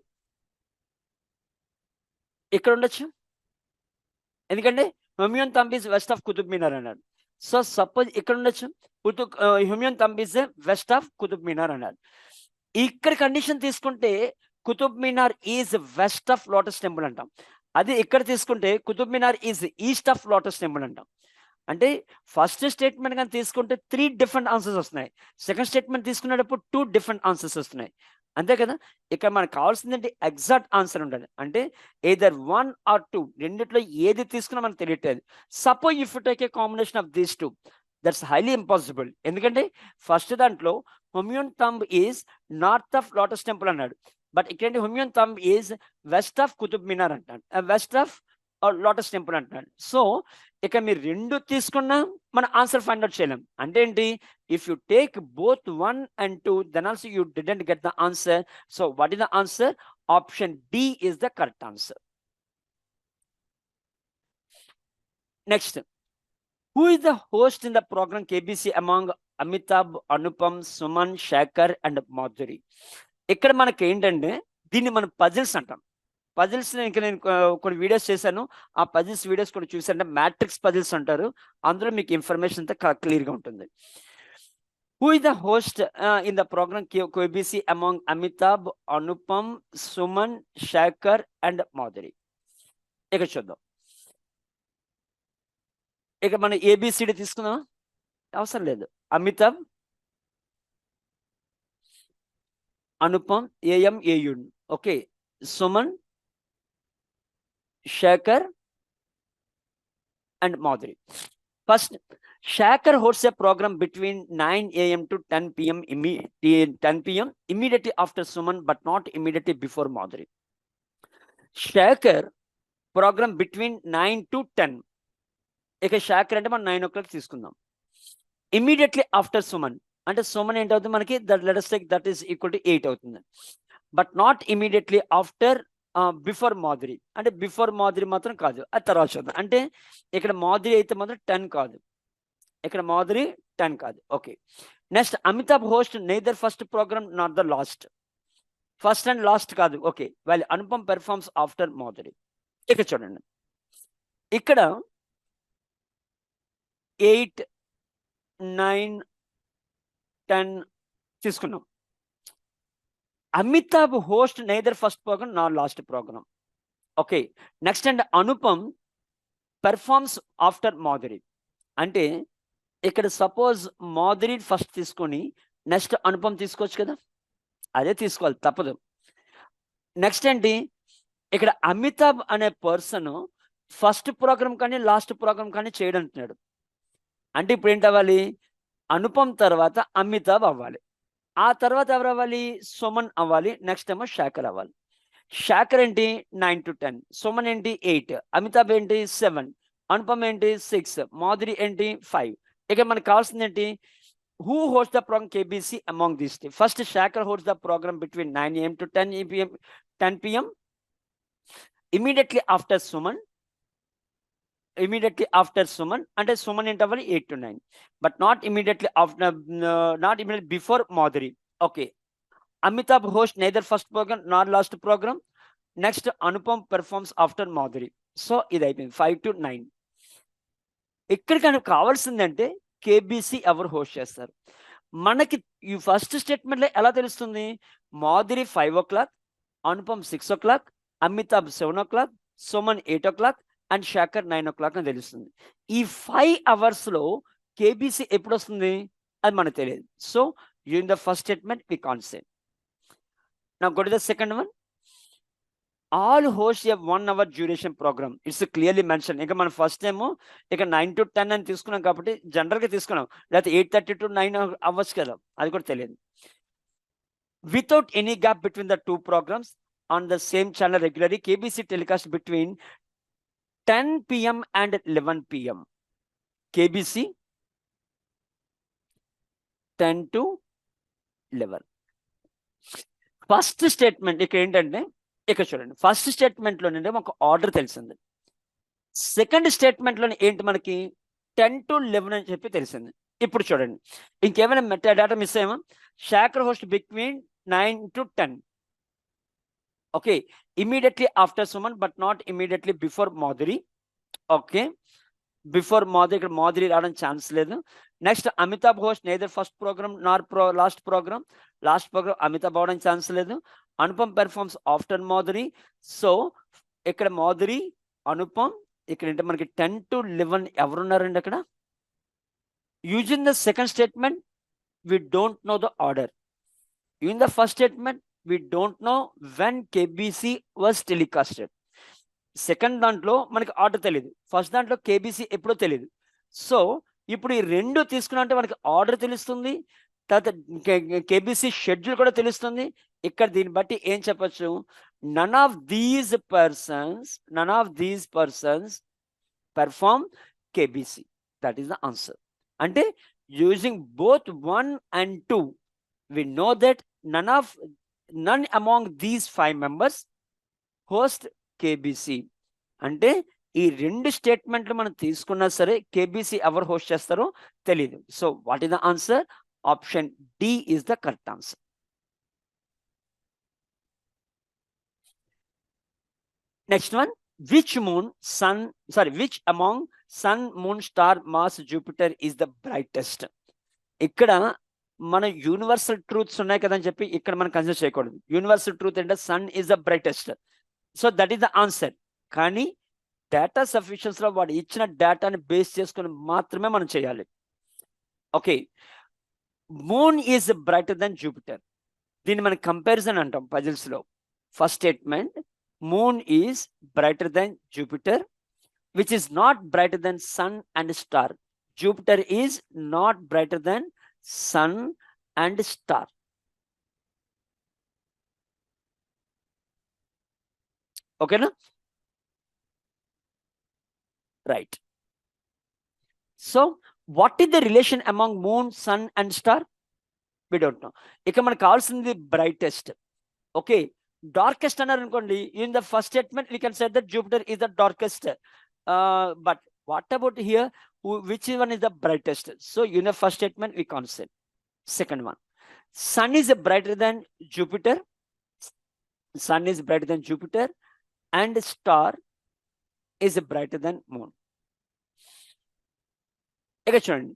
Speaker 1: ఇక్కడ ఉండొచ్చు, ఎందుకంటే Humayun tomb is west of Qutub Minar అన్నారు. సో సపోజ్ ఇక్కడ ఉండొచ్చు, Humayun tomb is west of Qutub Minar అన్నారు. ఇక్కడ కండిషన్ తీసుకుంటే Qutub Minar is west of lotus temple అంటాం. అది ఇక్కడ తీసుకుంటే Qutub Minar is east of lotus temple అంటాం. అంటే ఫస్ట్ స్టేట్మెంట్ కానీ తీసుకుంటే 3 డిఫరెంట్ ఆన్సర్స్ వస్తున్నాయి. సెకండ్ స్టేట్మెంట్ తీసుకునేటప్పుడు 2 డిఫరెంట్ ఆన్సర్స్ వస్తున్నాయి. అంతే కదా? ఇక్కడ మనకు కావాల్సిందంటే ఎగ్జాక్ట్ ఆన్సర్ ఉండాలి. అంటే either 1 or 2 రెండిట్లో ఏది తీసుకున్నా మనకు తెలియట్లేదు. Suppose if you take a combination of these 2, that's highly impossible. ఎందుకంటే ఫస్ట్ దాంట్లో Humayun tomb is north of lotus temple అన్నాడు, బట్ ఇక్కడ Humayun tomb is west of Qutub Minar అంటాడు, వెస్ట్ ఆఫ్ లోటస్ టెంపుల్ అంటున్నాడు. సో ఇక మీరు 2 తీసుకున్నా మన ఆన్సర్ ఫైండ్ అవుట్ చేయలేం. అంటే ఏంటి? If you take both 1 and 2 then also you didn't get the answer. So what is the answer? Option D is the correct answer. Next, who is the host in the program KBC among Amitabh, Anupam, Suman, Shekhar and Madhuri? ఇక్కడ మనకి ఏంటంటే దీన్ని మనం puzzles అంటాం. Puzzles ఇంకా నేను కొన్ని videos చేశాను, ఆ పజిల్స్ వీడియోస్ కూడా చూసారంటే మ్యాట్రిక్స్ పజిల్స్ అంటారు. అందులో మీకు ఇన్ఫర్మేషన్ అంతా క్లియర్గా ఉంటుంది. Who is the host in the program KBC among Amitabh, Anupam, Suman, Shekhar and Madhuri? ఇక్కడ చూద్దాం. ఇక మనం ఏబిసిడి తీసుకుందాం, అవసరం లేదు. అమితాబ్, అనుపమ్, ఏఎం ఏయున్, okay, Suman, Shekhar and Madhuri. First, Shekhar hosts a program between 9 AM to 10 PM 10 PM immediately after Suman, but not immediately before Madhuri. Shekhar program between 9 to 10. ఇక శేఖర్ అంటే మనం 9 o'clock తీసుకుందాం. ఇమీడియట్లీ ఆఫ్టర్ సుమన్ అంటే సుమన్ ఏంటవుతుంది మనకి? Let us take that is equal to 8 అవుతుంది. But not immediately after before Madhuri అంటే before Madhuri మాత్రం కాదు, అది తర్వాత చూద్దాం. అంటే ఇక్కడ మాధురి అయితే మాత్రం 10 కాదు, ఇక్కడ మాధురి 10 కాదు. Okay, next, Amitabh host neither first program not the last. First and last కాదు. ఓకే, వాళ్ళు అనుపమ్ పెర్ఫార్మ్స్ ఆఫ్టర్ మాధురి. ఇక్కడ చూడండి, ఇక్కడ 8, 9, 10 తీసుకున్నాం. Amitabh host neither first program not last program. Okay, next and Anupam performs after Madhuri. అంటే ఇక్కడ సపోజ్ మాధురి ఫస్ట్ తీసుకొని నెక్స్ట్ అనుపమ్ తీసుకోవచ్చు కదా, అదే తీసుకోవాలి, తప్పదు. నెక్స్ట్ ఏంటి? ఇక్కడ అమితాబ్ అనే పర్సన్ ఫస్ట్ ప్రోగ్రామ్ కానీ లాస్ట్ ప్రోగ్రామ్ కానీ చేయడం అంటున్నాడు. అంటే ఇప్పుడు ఏంటి అవ్వాలి? అనుపమ్ తర్వాత అమితాబ్ అవ్వాలి, ఆ తర్వాత ఎవరు అవ్వాలి? సుమన్ అవ్వాలి, నెక్స్ట్ ఏమో శేఖర్ అవ్వాలి. శేఖర్ ఏంటి? 9 to 10, సుమన్ ఏంటి? 8, అమితాబ్ ఏంటి? 7, అనుపమ్ ఏంటి? 6, మాధురి ఏంటి? 5. ఇక మనకు కావాల్సింది ఏంటి? Who host the program KBC among these. First Shekhar host the program between 9 AM to 10 PM immediately after Suman, immediately after Suman, and Suman interval 8 to 9, but not immediately after, not immediately before Madhuri. Okay. Amitabh hosts neither first program nor last program. Next, Anupam performs after Madhuri. So ఇది అయిపోయింది 5 to 9. ఇక్కడ కనుక కావాల్సిందంటే KBC ఎవరు host చేస్తారు. మనకి ఈ first స్టేట్మెంట్లో ఎలా తెలుస్తుంది? Madhuri 5 o'clock, Anupam 6 o'clock, Amitabh 7 o'clock, Suman 8 o'clock and Shekhar 9 o'clock అని తెలుస్తుంది. ఈ 5 hours కేబీసీ ఎప్పుడు వస్తుంది అది మనకు తెలియదు. So in the first statement we can't say. Now go to the second one. All host a 1 hour duration program. It's clearly mention. ఇక మనం ఫస్ట్ టైము ఇక 9 to 10 అని తీసుకున్నాం కాబట్టి జనరల్గా తీసుకున్నాం, లేకపోతే 8:30 to 9 అవ్వచ్చు కదా, అది కూడా తెలియదు. Without any gap between the 2 programs on the same channel regularly, KBC telecast between 10 p.m. and 11 p.m. KBC 10 to 11. First statement ఇక్కడ ఏంటంటే, ఇక్కడ చూడండి, ఫస్ట్ స్టేట్మెంట్లోనే ఒక ఆర్డర్ తెలిసింది. సెకండ్ స్టేట్మెంట్లోనే ఏంటి మనకి 10 to 11 అని చెప్పి తెలిసింది. ఇప్పుడు చూడండి, ఇంకేమైనా మెటా డేటా మిస్ అయ్యామా? Shekhar host between 9 to 10. Okay, immediately after Suman but not immediately before Madhuri. Okay, before Madhuri, ఇక్కడ మాధురి రావడం ఛాన్స్ లేదు. Next, Amitabh host neither first program nor last program Amitabh అవడం ఛాన్స్ లేదు. Anupam performs after Madhuri. So ఇక్కడ మాధురి, అనుపమ్, ఇక్కడ ఏంటంటే మనకి 10 to 11 ఎవరున్నారండి అక్కడ? Using the second statement we don't know the order. In the first statement we don't know when KBC was telecasted. Second దాంట్లో మనకి ఆర్డర్ తెలియదు, ఫస్ట్ దాంట్లో కేబీసీ ఎప్పుడో తెలియదు. సో ఇప్పుడు ఈ రెండు తీసుకున్నంటే మనకి ఆర్డర్ తెలుస్తుంది, తర్వాత కేబీసీ షెడ్యూల్ కూడా తెలుస్తుంది. ఇక్కడ దీన్ని బట్టి ఏం చెప్పచ్చు? None of these persons perform KBC. That is the answer. అంటే using both 1 and 2 we know that none among these 5 members host KBC. అంటే ఈ రెండు స్టేట్మెంట్లు మనం తీసుకున్నా సరే కేబీసీ ఎవరు హోస్ట్ చేస్తారో తెలియదు. So what is the answer? Option D is the correct answer. Next one, which among sun, moon, star, Mars, Jupiter is the brightest? ఇక్కడ మన యూనివర్సల్ ట్రూత్స్ ఉన్నాయి కదని చెప్పి ఇక్కడ మనం కన్సిడర్ చేయకూడదు. యూనివర్సల్ ట్రూత్ అంటే sun is the brightest. So that is the answer. కానీ డేటా సఫిషియన్సీలో వాడు ఇచ్చిన డేటాని బేస్ చేసుకుని మాత్రమే మనం చేయాలి. Okay, moon is brighter than Jupiter. దీన్ని మనం కంపారిజన్ అంటాం పజిల్స్లో. First statement, moon is brighter than Jupiter, which is not brighter than sun and star. Jupiter is not brighter than sun and star. Okay na? Right. So what is the relation among moon, sun and star? We don't know. ఇక్కడ మనకు కావాల్సింది brightest. Okay, darkest అన్నారు అనుకోండి, in the first statement we can say that Jupiter is the darkest, but what about here? Which one is the brightest? So in the first statement we can't say. Second one, sun is brighter than Jupiter. Sun is brighter than Jupiter and star is brighter than moon. Again చూడండి,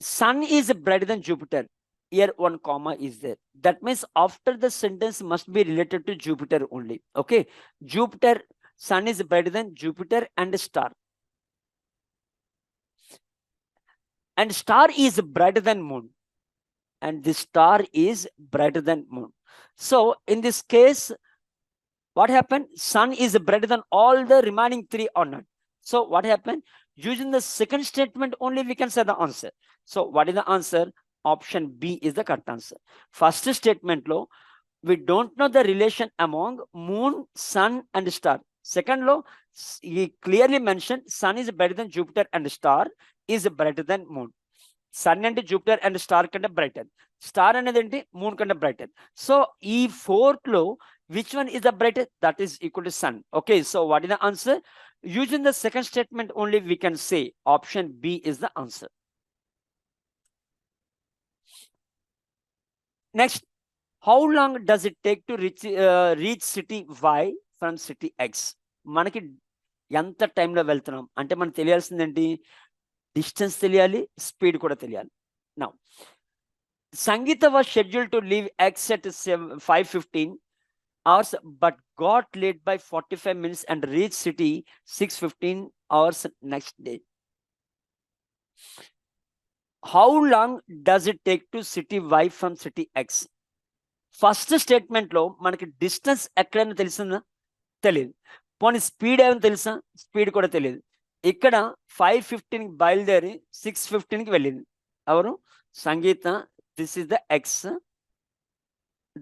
Speaker 1: sun is brighter than Jupiter. Here one comma is there. That means after the sentence must be related to Jupiter only. Okay, Jupiter, sun is brighter than Jupiter and star. And star is brighter than moon, and the star is brighter than moon. So in this case, what happened? Sun is brighter than all the remaining 3 or not. So what happened? Using the second statement only we can say the answer. So what is the answer? Option B is the correct answer. First statement lo we don't know the relation among moon, sun and star. Second lo he clearly mentioned sun is better than Jupiter and star is brighter than moon. Sun and Jupiter and star కంటే brighter, star అనేది ఏంటి moon కంటే brighter. So ఈ 4th లో Which one is the brightest? That is equal to sun. Okay, so what is the answer? Using the second statement only, we can say option B is the answer. Next, how long does it take to reach city Y from city X? మనకి ఎంత టైంలో వెళ్తున్నాం అంటే మనకు తెలియాల్సింది ఏంటి? Distance తెలియాలి, speed కూడా తెలియాలి. Now Sangeeta was scheduled to leave X at 5:15 hours but got late by 45 minutes and reached city 6:15 hours next day. How long does it take to city Y from city X? First స్టేట్మెంట్లో మనకి distance ఎక్కడైనా తెలిసిందా? తెలియదు. పోనీ speed ఏమైనా తెలుసా? Speed కూడా తెలియదు. ఇక్కడ 5:15కి బయలుదేరి 6:15కి వెళ్ళింది. ఎవరు? Sangeetha. This is the X,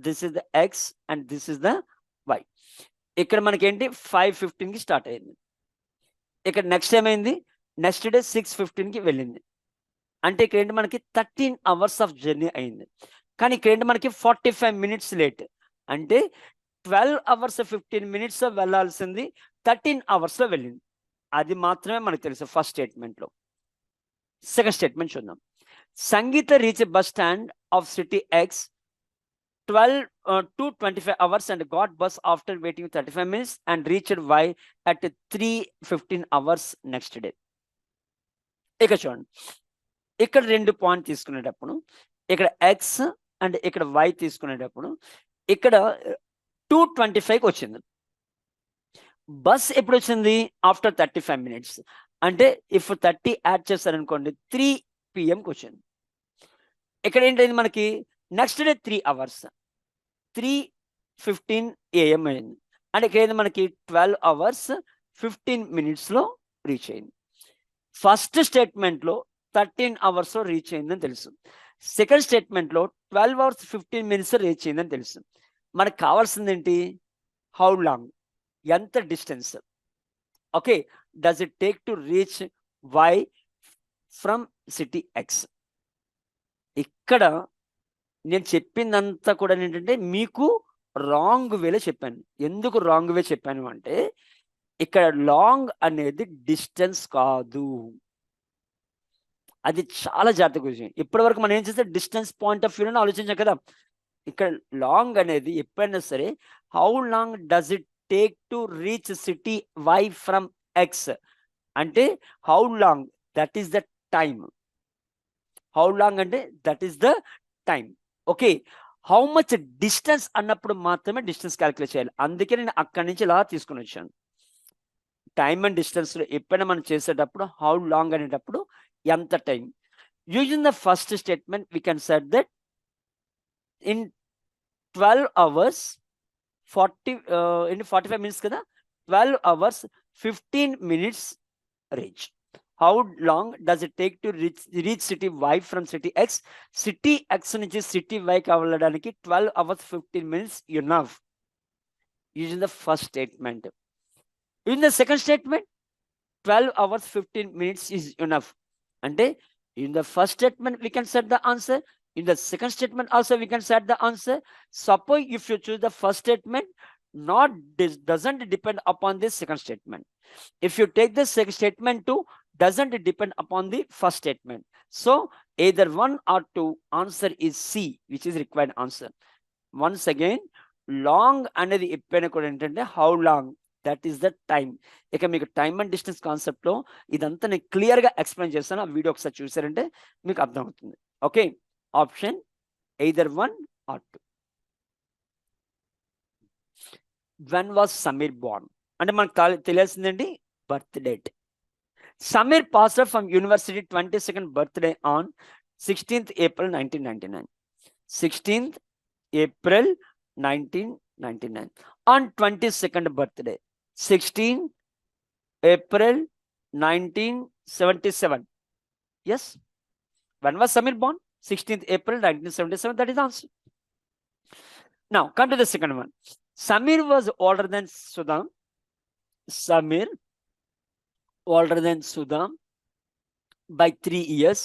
Speaker 1: this is the X and this is the Y. ఇక్కడ మనకేంటి 5:15కి స్టార్ట్ అయింది. ఇక్కడ నెక్స్ట్ ఏమైంది? నెక్స్ట్ డే 6:15కి వెళ్ళింది. అంటే ఇక్కడ ఏంటి మనకి 13 hours ఆఫ్ జర్నీ అయింది. కానీ ఇక్కడ ఏంటి మనకి 45 minutes లేట్. అంటే 12 hours 15 minutes వెళ్ళాల్సింది 13 hours వెళ్ళింది. అది మాత్రమే మనకు తెలుసు ఫస్ట్ స్టేట్మెంట్లో. సెకండ్ స్టేట్మెంట్ చూద్దాం. Sangeetha reach bus stand of city X 2:25 hours and got bus after waiting 35 minutes and reached Y at 3:15 hours next day. ఇక చూడండి, ఇక్కడ 2 పాయింట్ తీసుకునేటప్పుడు ఇక్కడ ఎక్స్ అండ్ ఇక్కడ వై తీసుకునేటప్పుడు ఇక్కడ 2:25కి వచ్చింది. బస్ ఎప్పుడు వచ్చింది? After 35 minutes. అంటే ఇఫ్ 30 యాడ్ చేస్తారనుకోండి 3 PM వచ్చింది. ఇక్కడ ఏంటంటే మనకి నెక్స్ట్ డే 3 hours 3:15 AM అయింది. అంటే ఇక్కడ ఏంటి మనకి 12 hours 15 minutes రీచ్ అయింది. ఫస్ట్ స్టేట్మెంట్లో 13 hours రీచ్ అయిందని తెలుసు. సెకండ్ స్టేట్మెంట్లో 12 hours 15 minutes రీచ్ అయిందని తెలుసు. మనకు కావాల్సింది ఏంటి? హౌ లాంగ్, ఎంత distance. Okay, does it take to reach Y from city X. ఇక్కడ నేను చెప్పిందంతా కూడా ఏంటంటే మీకు రాంగ్ వేలో చెప్పాను. ఎందుకు రాంగ్ వే చెప్పాను అంటే ఇక్కడ లాంగ్ అనేది డిస్టెన్స్ కాదు. అది చాలా జాగ్రత్తగా విషయం. ఇప్పటి వరకు మనం ఏం చేస్తే డిస్టెన్స్ పాయింట్ ఆఫ్ వ్యూలో ఆలోచించాం కదా. ఇక్కడ లాంగ్ అనేది ఎప్పుడైనా సరే how long does it take to reach city Y from X అంటే how long, that is the time. How long అంటే that is the time. Okay, how much distance అన్నప్పుడు మాత్రమే డిస్టెన్స్ క్యాలిక్యులేట్ చేయాలి. అందుకే నేను అక్కడి నుంచి ఇలా తీసుకుని వచ్చాను. టైమ్ అండ్ డిస్టెన్స్లో ఎప్పుడైనా మనం చేసేటప్పుడు హౌ లాంగ్ అనేటప్పుడు ఎంత time. Using the first statement we can set that in 12 hours 45 minutes కదా, 12 hours 15 minutes reach. How long does it take to reach city Y from city X? City X నుంచి city Y కావడానికి 12 hours 15 minutes enough. Using the first statement. In the second statement 12 hours 15 minutes is enough. అంటే in the first statement we can set the answer. In the second statement also we can set the answer. Suppose if you choose the first statement, doesn't depend upon the second statement. If you take the second statement too, doesn't depend upon the first statement. So either 1 or 2, answer is C, which is required answer. Once again, long అనేది ఎప్పుడైనా కూడా ఏంటంటే how long, that is the time. ఇక మీకు time and distance కాన్సెప్ట్లో ఇదంతా నేను క్లియర్గా ఎక్స్ప్లెయిన్ చేస్తాను. ఆ వీడియో ఒకసారి చూసారంటే మీకు అర్థమవుతుంది. Okay, option either 1 or 2. When was Sameer born అంటే మనకు తెలియాల్సిందండి birth date. Sameer passed from university 22nd birthday on 16th April 1999. 16th April 1999 on 22nd birthday 16 April 1977. Yes, when was Samir born? 16th April 1977. That is the answer. Now come to the second one. Samir was older than Sudha. Samir older than Sudha by 3 years.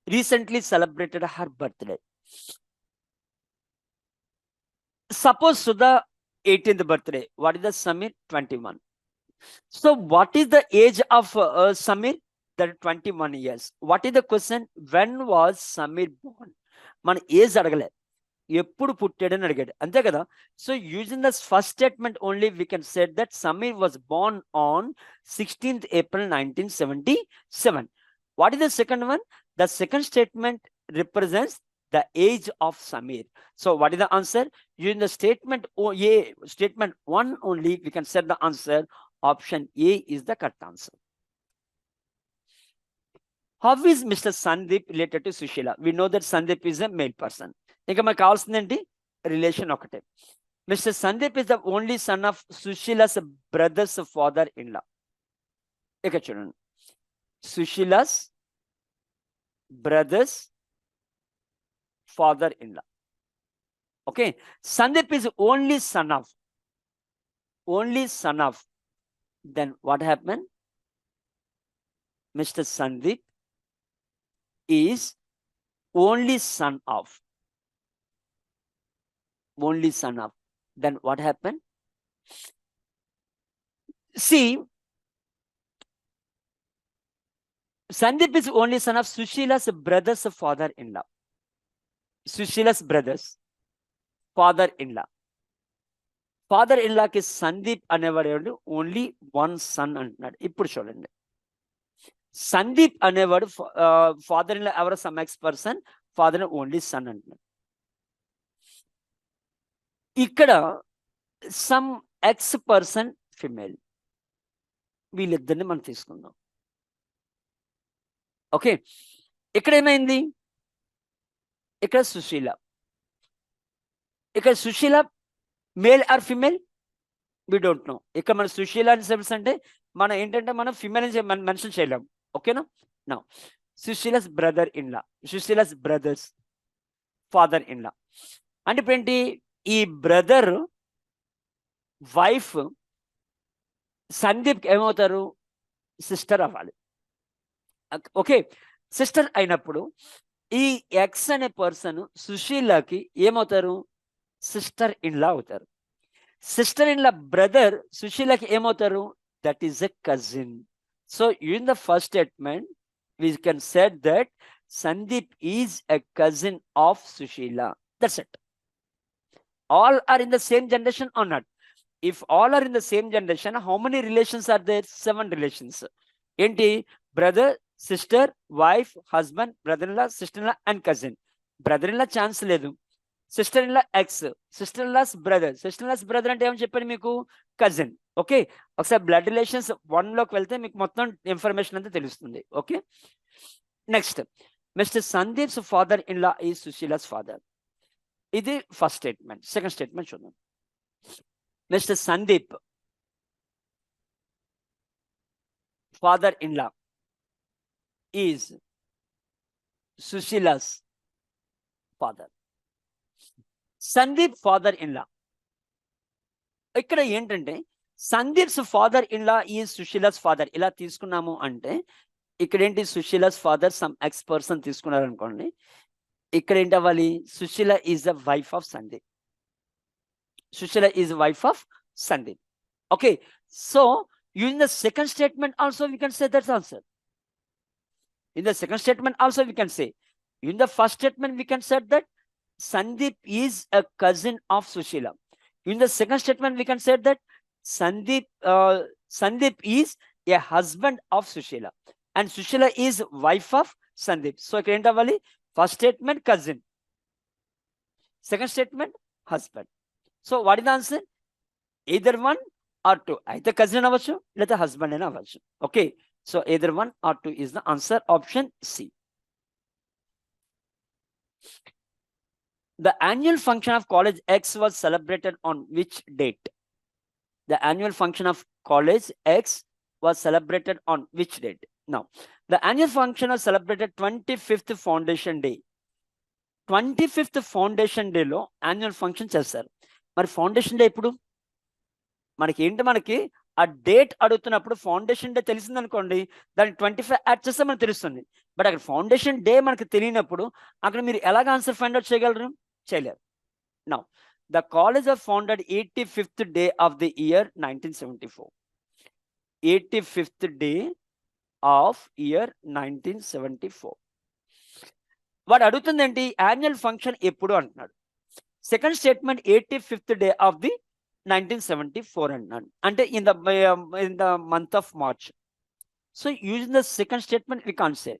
Speaker 1: Recently celebrated her birthday. Suppose Sudha 18th birthday. What is the Samir? 21. So what is the age of Samir? That 21 years. What is the question? When was Samir born? మన age అడగలే, ఎప్పుడు పుట్టాడని అడిగాడు, అంతే కదా. So using the first statement only we can set that Sameer was Born on 16th April 1977. What is the second one? The second statement represents the age of Samir. So what is the answer? Using the statement A, statement 1 only, we can set the answer. Option A is the correct answer. How is Mr. Sandeep related to Sushila? We know that Sandeep is a male person. ఇంకా మనకు కావాల్సిందేంటి? Relation ఒకటే. Mister Sandeep is the only son of Sushila's brother's father in law. ఇక చూడండి, Sushila's brother's father in law. Okay, Sandeep is only son of, then what happened? Mr. Sandeep is only son of, then what happened? See, Sandeep is only son of Sushila's brother's father-in-law. Sushila's brother's father-in-law. Father-in-law కి సందీప్ అనేవాడు only one sun అంటున్నాడు. ఇప్పుడు చూడండి, సందీప్ అనేవాడు father in లా ఎవరు? Some X person, father only sun అంటున్నాడు. ఇక్కడ some X person female, వీళ్ళిద్దరిని మనం తీసుకుందాం. ఓకే, ఇక్కడ ఏమైంది? ఇక్కడ Sushila male or female? We don't know. ఇక్కడ మన సుశీల అని సెన్స్ అంటే మనం ఏంటంటే మనం ఫిమేల్ అని మెన్షన్ చేయలేము. ఓకేనా? నా Sushila's brother in law, Sushila's brother's father in law అంటే ఇప్పుడు ఏంటి? ఈ బ్రదర్ వైఫ్ సందీప్ ఏమవుతారు? సిస్టర్ అవ్వాలి. ఓకే, సిస్టర్ అయినప్పుడు ఈ ఎక్స్ అనే పర్సన్ సుశీలకి ఏమవుతారు? సిస్టర్ ఇన్ లా అవుతారు. సిస్టర్ ఇన్ లా బ్రదర్ సుశీలకి ఏమవుతారు? That is a cousin. So in the first statement we can say that Sandeep is a cousin of Sushila. That's it. All are in the same generation or not? If all are in the same generation, how many relations are there? 7 relations. Enti? Brother, sister, wife, husband, brother-in-law, sister-in-law and cousin. Brother-in-law chance ledu. Sister-in-law ex, sister-in-law's brother, sister-in-law's brother అంటే ఏమని చెప్పాను మీకు? Cousin. Okay, ఒకసారి blood relations 1లోకి వెళ్తే మీకు మొత్తం information అంతా తెలుస్తుంది. Okay, next, mister Sandeep's father in law is Sushila's father. ఇది ఫస్ట్ స్టేట్మెంట్. సెకండ్ స్టేట్మెంట్ చూద్దాం. Mister Sandeep father in law is Sushila's father. Sandeep father in law, ఇక్కడ ఏంటంటే సందీప్స్ ఫాదర్ ఇన్ లా ఈ సుశీలాస్ ఫాదర్ ఇలా తీసుకున్నాము అంటే ఇక్కడ ఏంటి? Sushila's father some X person తీసుకున్నారు అనుకోండి. ఇక్కడ ఏంటి అవ్వాలి? Sushila is the wife of Sandeep. Sushila is wife of Sandeep. Okay, so using the second statement also we can say that's answer. In the second statement also we can say. In the first statement we can set that Sandeep is a cousin of Sushila. In the second statement, we can say that Sandeep is a husband of Sushila, and Sushila is wife of Sandeep. So, first statement cousin, second statement husband. So, what is the answer? Either one or two. Either cousin avachchu, leda husband ana avachchu. Okay, so either one or two is the answer. Option C. The annual function of college X was celebrated on which date? The annual function of college X was celebrated on which date? Now, the annual function was celebrated 25th Foundation Day. 25th Foundation Day lo annual function చేస్తారు. మరి foundation day ఎప్పుడు? మనకి ఆ date అడుగుతున్నప్పుడు foundation day తెలిసింది అనుకోండి, దానికి 25 add చేస్తే మనకు తెలుస్తుంది. బట్ అక్కడ ఫౌండేషన్ డే మనకు తెలియనప్పుడు అక్కడ మీరు ఎలాగ ఆన్సర్ ఫైండ్ అవుట్ చేయగలరు? చేయలేరు. Now The college was founded 85th day of the year 1974. 85th day of year 1974. వాడు అడుగుతుంది ఏంటి, యాన్యువల్ ఫంక్షన్ ఎప్పుడు అంటున్నాడు. Second statement 85th day of the 1974 అంటున్నాడు, అంటే in the month of March. So using the second statement we can't say.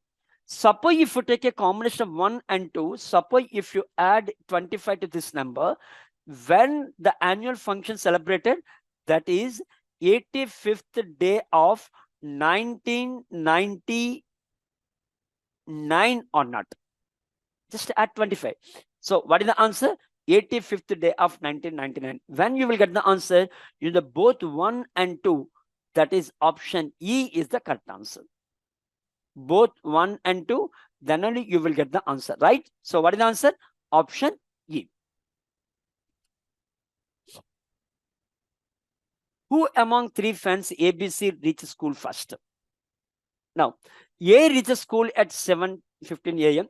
Speaker 1: Suppose if you take a combination of 1 and 2, suppose if you add 25 to this number, when the annual function celebrated, that is 85th day of 1999 or not. Just add 25. So what is the answer? 85th day of 1999. When you will get the answer, you the both 1 and 2, that is option E is the correct answer. Both 1 and 2, then only you will get the answer, right? So what is the answer? Option E. Who among three friends ABC reaches school first? Now, A reaches school at 7:15 a.m.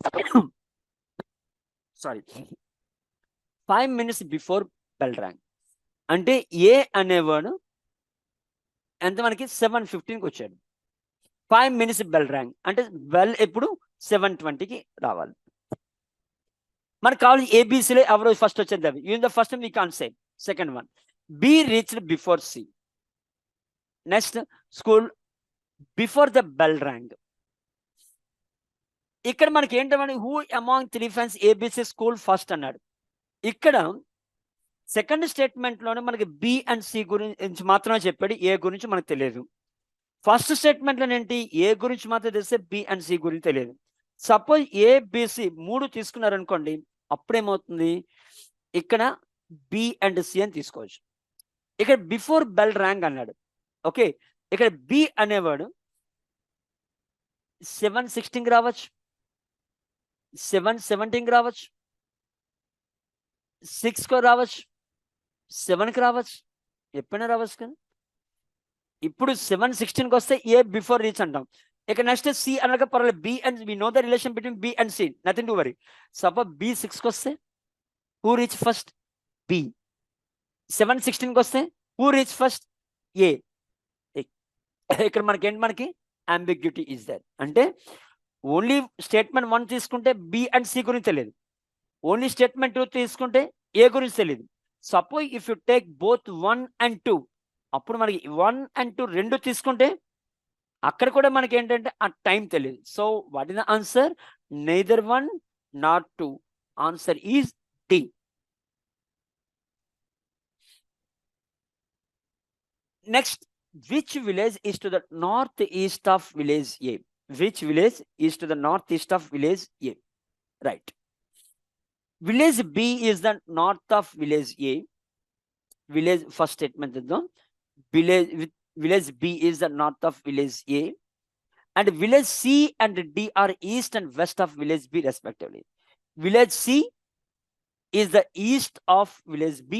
Speaker 1: Sorry, 5 minutes before bell rang. అంటే ఏ అనేవాడు ఎంత మనకి 7:15కి వచ్చాడు. 5 minutes bell rang అంటే bell ఎప్పుడు 7:20కి రావాలి. మనకు కావాలి ఏబిసిలో ఎవరు ఫస్ట్ వచ్చేది అవి. In the first we can't say. Second one, B reached before C. Next school before the bell rang. ఇక్కడ మనకి ఏంటంటే who among three friends ABC school first అన్నాడు. ఇక్కడ సెకండ్ స్టేట్మెంట్లోనే మనకి బి అండ్ సి గురించి మాత్రమే చెప్పాడు, ఏ గురించి మనకు తెలియదు. ఫస్ట్ స్టేట్మెంట్లో ఏంటి, ఏ గురించి మాత్రం తెలిస్తే బి అండ్ సి గురించి తెలియదు. సపోజ్ ఏబిసి 3 తీసుకున్నారనుకోండి, అప్పుడేమవుతుంది, ఇక్కడ బి అండ్ సి అని తీసుకోవచ్చు. ఇక్కడ బిఫోర్ బెల్ ర్యాంగ్ అన్నాడు. ఓకే, ఇక్కడ బి అనేవాడు 7:16 రావచ్చు, 7:17 రావచ్చు, 6 రావచ్చు, 7కి రావచ్చు, ఎప్పుడైనా రావచ్చు కదా. ఇప్పుడు 7:16కి వస్తే ఏ బిఫోర్ రీచ్ అంటాం. ఇక నెక్స్ట్ సి అనగా పర్వాలేదు, B and we know the relation between B and C, nothing to worry. Suppose B 6కి వస్తే హూ రీచ్ ఫస్ట్? బి. 7:16కి వస్తే హూ రీచ్ ఫస్ట్? ఏ. ఇక్కడ మనకి అంబిగ్యూటీ ఇస్ దట్. అంటే ఓన్లీ స్టేట్మెంట్ 1 తీసుకుంటే బి అండ్ సి గురించి తెలియదు, ఓన్లీ స్టేట్మెంట్ 2 తీసుకుంటే ఏ గురించి తెలియదు. Suppose if you take both 1 and 2, అప్పుడు మనకి 1 and 2 రెండు తీసుకుంటే అక్కడ కూడా మనకి ఏంటంటే ఆ టైం తెలియదు. So what is the answer? Neither 1 not 2. Answer is D. Next, which village is to the northeast of village A? Which village is to the northeast of village A? Right. Village B is the north of village A. Village first statement is village B is the north of village A, and village C and D are east and west of village B respectively. Village C is the east of village B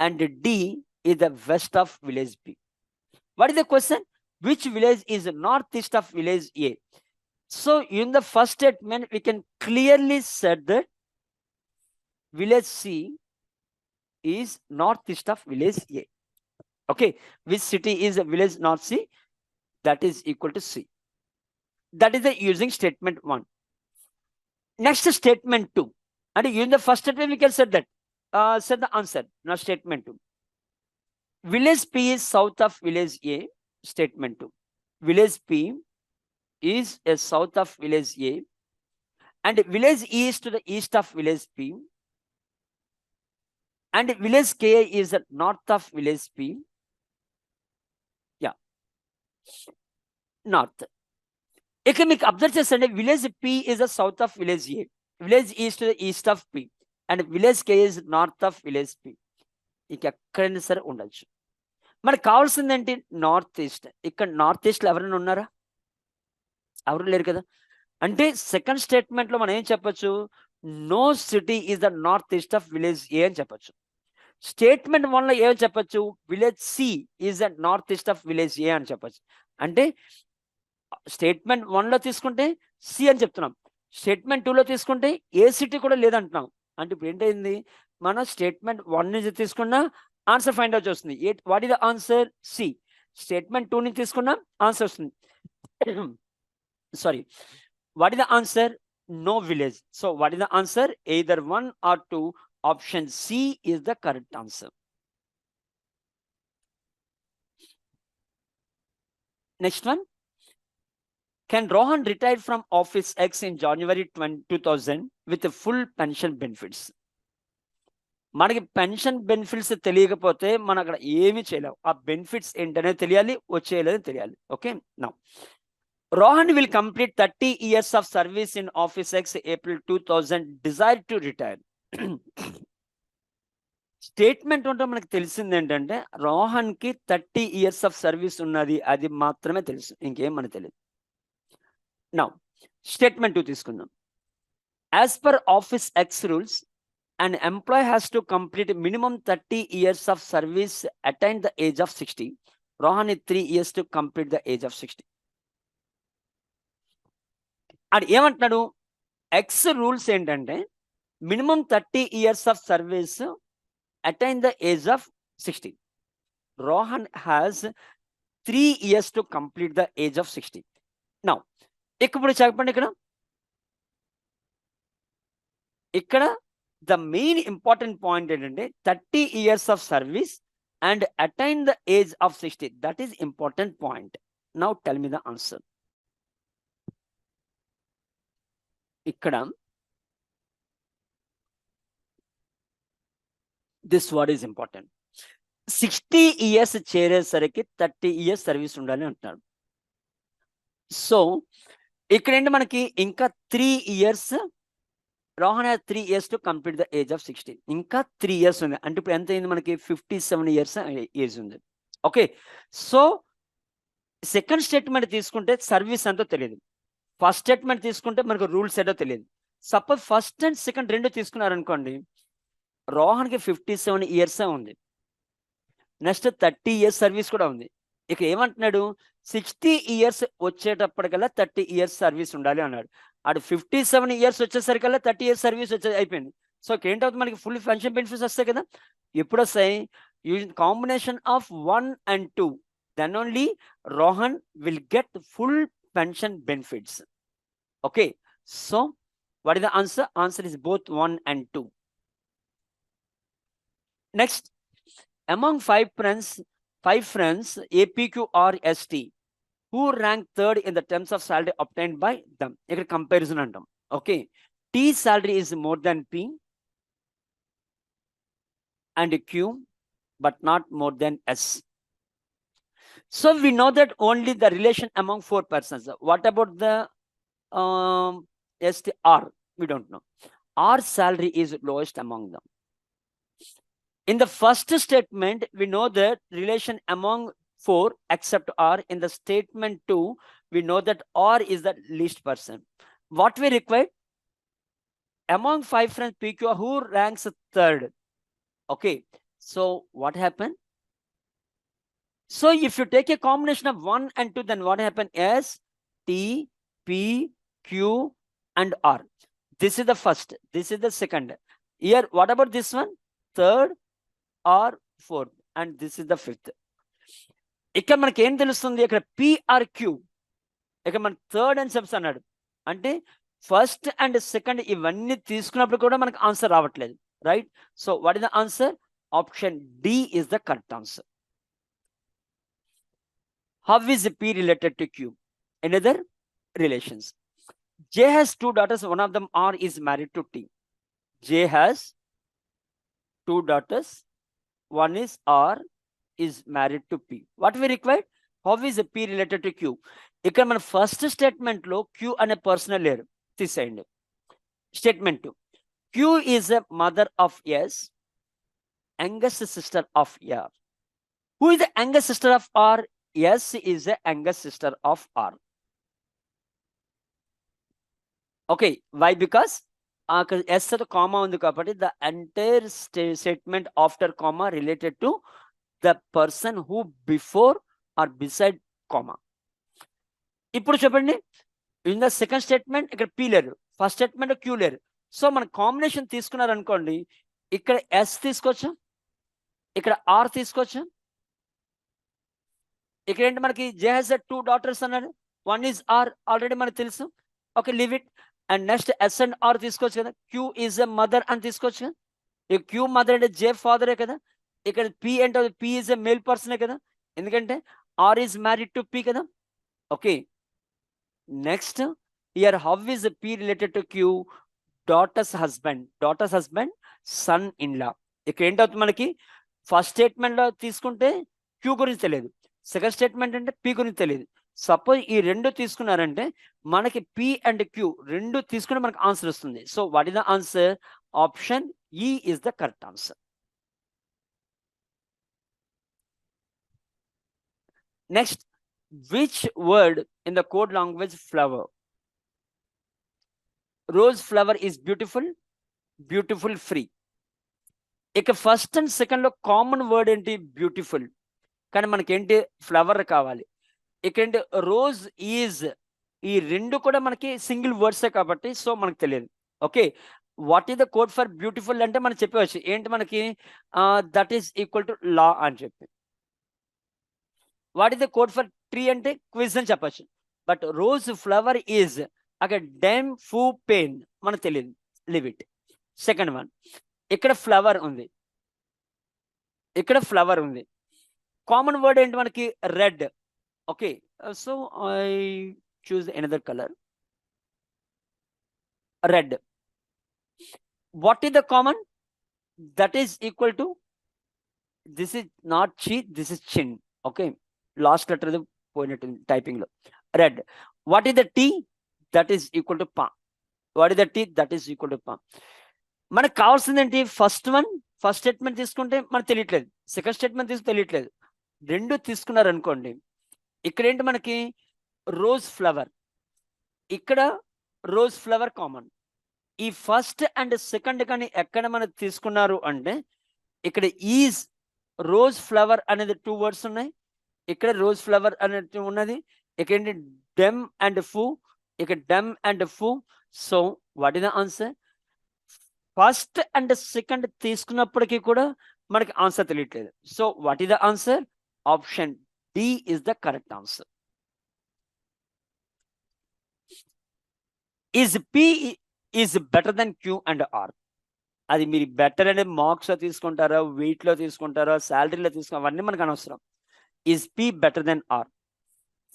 Speaker 1: and D is the west of village B. What is the question? Which village is northeast of village A? So in the first statement we can clearly say that village C is northeast of village A. Okay, which city is a village north C? That is equal to C. That is the using statement 1. Next statement 2, and in the first statement we can say that set the answer. Now statement 2, village P is south of village A. Statement 2, village P is a south of village A, and village E is to the east of village P, and village K is the north of village P. Yeah, north. ఇక మీకు observe చేస్తే village P is the south of village A, village E is to the east of P, and village K is north of village P. ఇక ఎక్కడైనా సరే ఉండొచ్చు. మనకు కావాల్సింది ఏంటి? North east. ఇక్కడ నార్త్ ఈస్ట్లో ఎవరైనా ఉన్నారా? ఎవరు లేరు కదా. అంటే సెకండ్ స్టేట్మెంట్లో మనం ఏం చెప్పొచ్చు? No city is the north east of village A అని చెప్పొచ్చు. స్టేట్మెంట్ 1లో ఏం చెప్పొచ్చు? Village C is the north east of village A అని చెప్పొచ్చు. అంటే స్టేట్మెంట్ 1లో తీసుకుంటే సి అని చెప్తున్నాం, స్టేట్మెంట్ 2లో తీసుకుంటే ఏ సిటీ కూడా లేదంటున్నాం. అంటే ఇప్పుడు ఏంటైంది? మన స్టేట్మెంట్ 1 నుంచి తీసుకున్నా ఆన్సర్ ఫైండ్ అవుట్ వస్తుంది. What is the answer? C. Statement 2 నుంచి తీసుకున్నా ఆన్సర్ వస్తుంది. Sorry, what is the answer? No village. So what is the answer? Either 1 or 2. Option C is the correct answer. Next one. Can Rohan retire from office X in January 2000 with a full pension benefits? మనకి pension benefits తెలియకపోతే మనం అక్కడ ఏమి చేయలేము. ఆ benefits ఏంటనే తెలియాలి, వచ్చేయలేదని తెలియాలి. Okay, now Rohan will complete 30 years of service in office X April 2000, desire to retire. Statement ఉంటే మనకు తెలిసింది ఏంటంటే రోహన్ కి 30 years ఆఫ్ సర్వీస్ ఉన్నది, అది మాత్రమే తెలుసు, ఇంకేం మనకు తెలియదు. నౌ స్టేట్మెంట్ 2 తీసుకుందాం. As per office X rules, an employee has to complete minimum 30 years of service, attain the age of 60. Rohan is 3 years to complete the age of 60. అది ఏమంటున్నాడు? ఎక్స్ రూల్స్ ఏంటంటే minimum 30 years of service, attain the age of 60. Rohan has 3 years to complete the age of 60. Now, ఇప్పుడు చెప్పండి, ఇక్కడ the main important point ఏంటంటే 30 years of service and attain the age of 60. That is important point. Now tell me the answer. ఇక్కడ this word is important. 60 years చేరేసరికి 30 years service ఉండాలి అంటున్నాడు. So ఇక్కడ ఏంటి, మనకి ఇంకా 3 years, Rohan has 3 years to complete the age of 60. ఇంకా 3 years ఉంది అంటే ఇప్పుడు ఎంత అయింది మనకి? 57 years ఏజ్ ఉంది. ఓకే, సో సెకండ్ స్టేట్మెంట్ తీసుకుంటే సర్వీస్ ఎంతో తెలియదు, ఫస్ట్ స్టేట్మెంట్ తీసుకుంటే మనకు రూల్స్ ఏదో తెలియదు. సపోజ్ ఫస్ట్ అండ్ సెకండ్ రెండు తీసుకున్నారనుకోండి, రోహన్కి 57 years ఉంది, నెక్స్ట్ 30 years సర్వీస్ కూడా ఉంది. ఇక ఏమంటున్నాడు? 60 years వచ్చేటప్పటికల్లా 30 years సర్వీస్ ఉండాలి అన్నాడు. ఆడు 57 years వచ్చేసరికల్లా 30 years సర్వీస్ అయిపోయింది. సో ఏంటవుతుంది, మనకి ఫుల్ పెన్షన్ బెనిఫిట్స్ వస్తాయి కదా. ఎప్పుడు వస్తాయి? Combination of 1 and 2, then only Rohan will get full pension benefits. Okay, so what is the answer? Answer is both 1 and 2. Next, among 5 friends APQRST, who ranked third in the terms of salary obtained by them? ఇక్కడ comparison అంటాం. Okay, T salary is more than P and Q but not more than S. So we know that only the relation among 4 persons. What about the STR? We don't know. R salary is lowest among them. In the first statement, we know that relation among 4 except R. In the statement 2, we know that R is the least person. What we require? Among 5 friends PQ, who ranks third? Okay, so what happened? So if you take a combination of 1 and 2, then what happened? S, T, P, Q and R. This is the first, this is the second. Here, what about this one? Third or fourth, and this is the fifth. ఇక్కడ మనకి ఏం తెలుస్తుంది? ఇక్కడ PRQ, ఇక్కడ మన third and సెప్స్ అన్నాడు అంటే first and second ఇవన్నీ తీసుకున్నప్పుడు కూడా మనకు ఆన్సర్ రావట్లేదు, right? So what is the answer? Option D is the correct answer. How is P related to Q? Another relations. J has 2 daughters, one of them R is married to T. J has 2 daughters, one is R is married to P. What we require? How is P related to Q? ఇక్కడ మన first statement లో Q అనే personal లేరు, తీసేయండి. Statement 2, Q is a mother of S, youngest sister of R. Who is the youngest sister of R? S is the youngest sister of R. Okay, why? Because S to comma ఉంది కాబట్టి the entire statement after comma related to the person who before or beside comma. ఇప్పుడు చెప్పండి, in the second statement ఇక్కడ P లేరు, first statement Q లేరు. So మన combination తీసుకున్నారనుకోండి, ఇక్కడ yes తీసుకోవచ్చు, ఇక్కడ ఆర్ తీసుకోవచ్చు. ఇక్కడ ఏంటి మనకి జే హెస్ 2 daughters అన్నాడు, 1 is ఆర్ ఆల్రెడీ మనకు తెలుసు. Okay, leave it. And next S and R తీసుకోవచ్చు కదా, క్యూ ఈజ్ ఎ మదర్ అని తీసుకోవచ్చు కదా. ఈ క్యూ మదర్ అంటే జే ఫాదరే కదా. ఇక్కడ పి అంటే పి ఈజ్ ఎ మేల్ పర్సనే కదా, ఎందుకంటే R is married to P కదా. Okay, next here how is P related to Q? Daughter's husband son in law. ఇక్కడ ఏంటవుతుంది మనకి, ఫస్ట్ స్టేట్మెంట్ లో తీసుకుంటే క్యూ గురించి తెలియదు, సెకండ్ స్టేట్మెంట్ అంటే పి గురించి తెలియదు. సపోజ్ ఈ రెండు తీసుకున్నారంటే మనకి పి అండ్ క్యూ రెండు తీసుకుంటే మనకి ఆన్సర్ వస్తుంది. So what is the answer? Option E is the correct answer. Next, which word in the code language flower? Rose flower is beautiful, beautiful free. ఇక ఫస్ట్ అండ్ సెకండ్ లో common word ఏంటి? Beautiful. కానీ మనకేంటి flower కావాలి. ఇక్కడ rose is, ఈ రెండు కూడా మనకి సింగిల్ వర్డ్సే కాబట్టి సో మనకు తెలియదు. Okay, what is the code for beautiful అంటే మనం చెప్పవచ్చు ఏంటి మనకి, దట్ ఈస్ ఈక్వల్ టు లా అని చెప్పి. What is the code for tree అంటే క్విజ్ అని చెప్పచ్చు. బట్ రోజ్ ఫ్లవర్ ఈజ్ అక్కడ డెమ్ ఫూ పెయిన్ మనకు తెలియదు, లివ్ ఇట్. సెకండ్ వన్, ఇక్కడ ఫ్లవర్ ఉంది, ఇక్కడ ఫ్లవర్ ఉంది. కామన్ వర్డ్ ఏంటి మనకి? Red. Okay, so I choose another colour, red. What is the common? That is equal to, this is not chee, this is chin. Okay, last letter పోయినట్టు typing లో. Red. What is the T? That is equal to pa. What is the T? That is equal to pa. మనకు కావాల్సింది ఏంటి? First one, first statement తీసుకుంటే మనకు తెలియట్లేదు, second statement తీసుకుంటే తెలియట్లేదు. రెండు తీసుకున్నారు అనుకోండి, ఇక్కడ ఏంటి మనకి రోజ్ ఫ్లవర్, ఇక్కడ రోజ్ ఫ్లవర్ కామన్. ఈ ఫస్ట్ అండ్ సెకండ్ కానీ ఎక్కడ మనం తీసుకున్నారు అంటే ఇక్కడ ఈజ్ రోజ్ ఫ్లవర్ అనేది 2 words ఉన్నాయి, ఇక్కడ రోజ్ ఫ్లవర్ అనేది ఉన్నది. ఇక్కడ ఏంటి డెమ్ అండ్ ఫూ, ఇక్కడ dem and fu. So what is the answer? First and second తీసుకున్నప్పటికీ కూడా మనకి ఆన్సర్ తెలియట్లేదు. So what is the answer? Option D is the correct answer. Is P is better then Q and R? అది మీరు better అనే marks లో తీసుకుంటారో, wait లో తీసుకుంటారో, శాలరీలో తీసుకుంటారో, అవన్నీ మనకు అనవసరం. Is P better than R?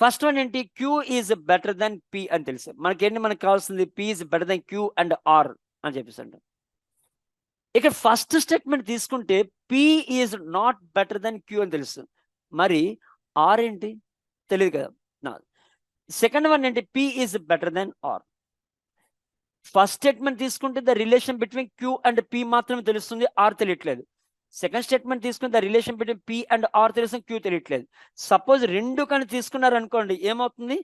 Speaker 1: First one ఏంటి? Q is better than P అని తెలుసు మనకేంటి. మనకు కావాల్సింది P is better then Q and R అని చెప్పేసి అంటాం. ఇక్కడ ఫస్ట్ స్టేట్మెంట్ తీసుకుంటే P is not better then Q అని తెలుసు, మరి ఆర్ ఏంటి తెలియదు కదా. సెకండ్ వన్ ఏంటి? P is better than R. First statement తీసుకుంటే the relation between Q and P మాత్రమే తెలుస్తుంది, ఆర్ తెలియట్లేదు. సెకండ్ స్టేట్మెంట్ తీసుకుంటే the relation between P and R తెలుస్తుంది, క్యూ తెలియట్లేదు. సపోజ్ రెండు కానీ తీసుకున్నారు అనుకోండి, ఏమవుతుంది?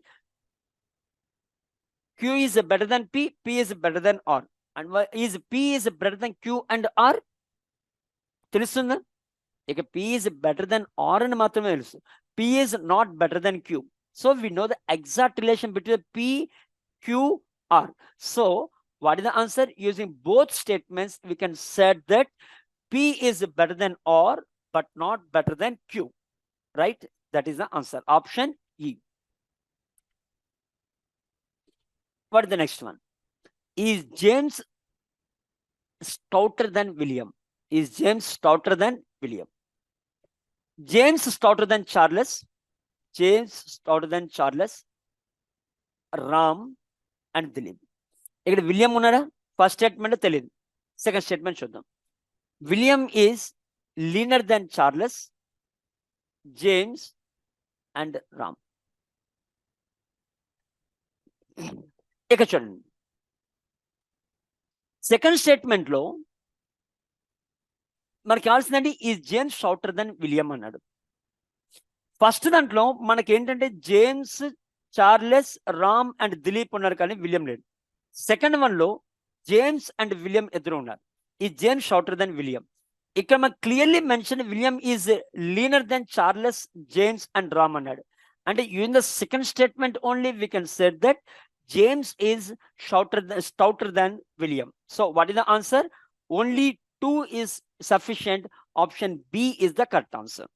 Speaker 1: Q is better than P, P is better than R. And is P is better then Q and R తెలుస్తుందా? ఇక P is better than R అని మాత్రమే తెలుసు, P is not better then Q. So we know the exact relation between P, Q, R. So what is the answer? Using both statements we can say that P is better than R but not better than Q, right? That is the answer, option E. What is the next one? Is James stouter than William? Is James stouter than William? James stouter than Charles, James stouter than Charles, Ram and Dilip. ఇక్కడ William ఉన్నాడా? First statement తెలియదు, second statement చూద్దాం. William is leaner than Charles, James and Ram. ఇక చూడండి, second statement లో మనకి కావాల్సిందండి is James shorter than William అన్నాడు. ఫస్ట్ దాంట్లో మనకి ఏంటంటే James, Charles, Ram and Dilip ఉన్నారు కానీ విలియం లేడు. సెకండ్ వన్ లో జేమ్స్ అండ్ విలియం ఇద్దరు ఉన్నారు, ఈ జేమ్స్ షార్టర్ దెన్ విలియం. ఇక్కడ మనకు clearly mention William is leaner than Charles, James and Ram అన్నాడు. అంటే in the second statement only we can set that James is stouter than William. So what is the answer? Only 2 is sufficient. Option B is the correct answer.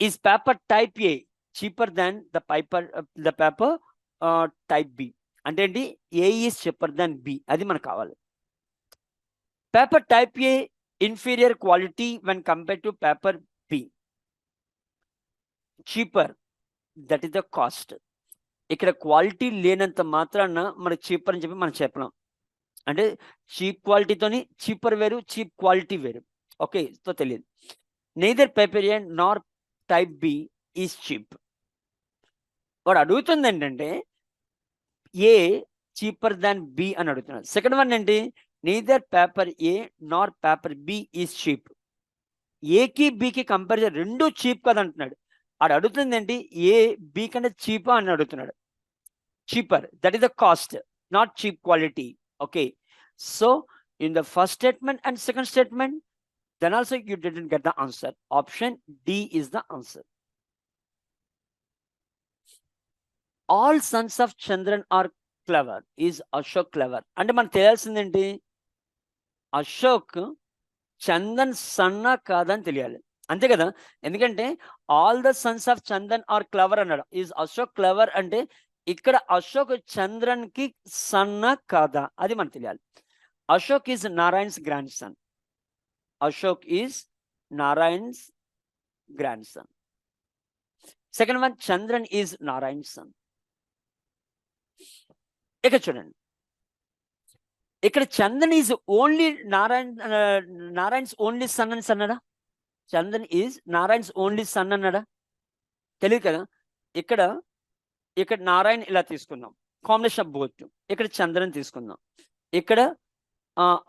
Speaker 1: Is paper type A cheaper than the paper type B? అంటే ఏంటి? A is cheaper than B. అది మనకు కావాలి. Paper type A inferior quality when compared to paper B. Cheaper, that is the cost. ఇక్కడ quality లేనంత మాత్రాన మనకు cheaper అని చెప్పి మనం చెప్పలేం. అంటే చీప్ క్వాలిటీతోని చీపర్ వేరు, చీప్ క్వాలిటీ వేరు. ఓకే, సో తెలియదు. Neither paper A Nar type B is cheap. వాడు అడుగుతుంది ఏంటంటే ఏ చీపర్ దాన్ బి అని అడుగుతున్నాడు. సెకండ్ వన్ ఏంటి? Neither paper A Nar paper B is cheap. ఏకి బికి కంపారిజన్ రెండు చీప్ కదా అంటున్నాడు. వాడు అడుగుతుంది ఏంటి? ఏ బి కంటే చీపా అని అడుగుతున్నాడు. Cheaper, that is the cost, not cheap quality. Okay, so in the first statement and second statement, then also you didn't get the answer. Option D is the answer. All sons of Chandran are clever. Is Ashok clever? అంటే మనకు తెలియాల్సింది ఏంటి? అశోక్ చందన్ సన్నా కాదని తెలియాలి, అంతే కదా. ఎందుకంటే all the sons of Chandan are clever అన్నాడు. ఈజ్ అశోక్ క్లవర్ అంటే ఇక్కడ అశోక్ చంద్రన్ కి సన్నా కాదా అది మనకు తెలియాలి. Ashok is Narayan's grandson. Ashok is Narayan's grandson. Second one, Chandran is Narayan son. ఇక చూడండి, ఇక్కడ Chandan is only Narayan's only son అని అన్నాడా? Chandan is Narayan's only son అన్నాడా? తెలియదు కదా. ఇక్కడ నారాయణ్ ఇలా తీసుకుందాం, కాంబినేషన్ ఆఫ్ బోత్. ఇక్కడ చంద్రన్ తీసుకుందాం, ఇక్కడ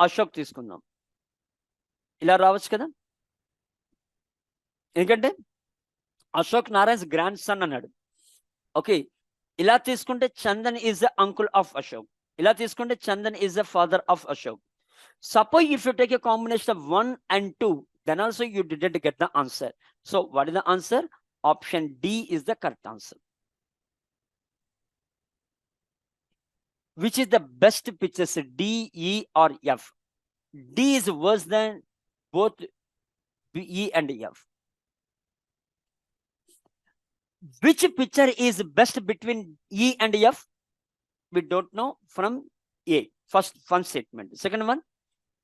Speaker 1: అశోక్ తీసుకుందాం. ఇలా రావచ్చు కదా, ఎందుకంటే అశోక్ నారాయణ్స్ గ్రాండ్ సన్ అన్నాడు. ఓకే, ఇలా తీసుకుంటే Chandan is the uncle of Ashok. ఇలా తీసుకుంటే Chandan is the father of Ashok. Suppose if you take a combination of 1 and 2, then also you didn't get the answer. So what is the answer? Option D is the correct answer. Which is the best pictures, D, E or F? D is worse than both E and F. Which picture is best between E and F? We don't know from A. First statement. Second one,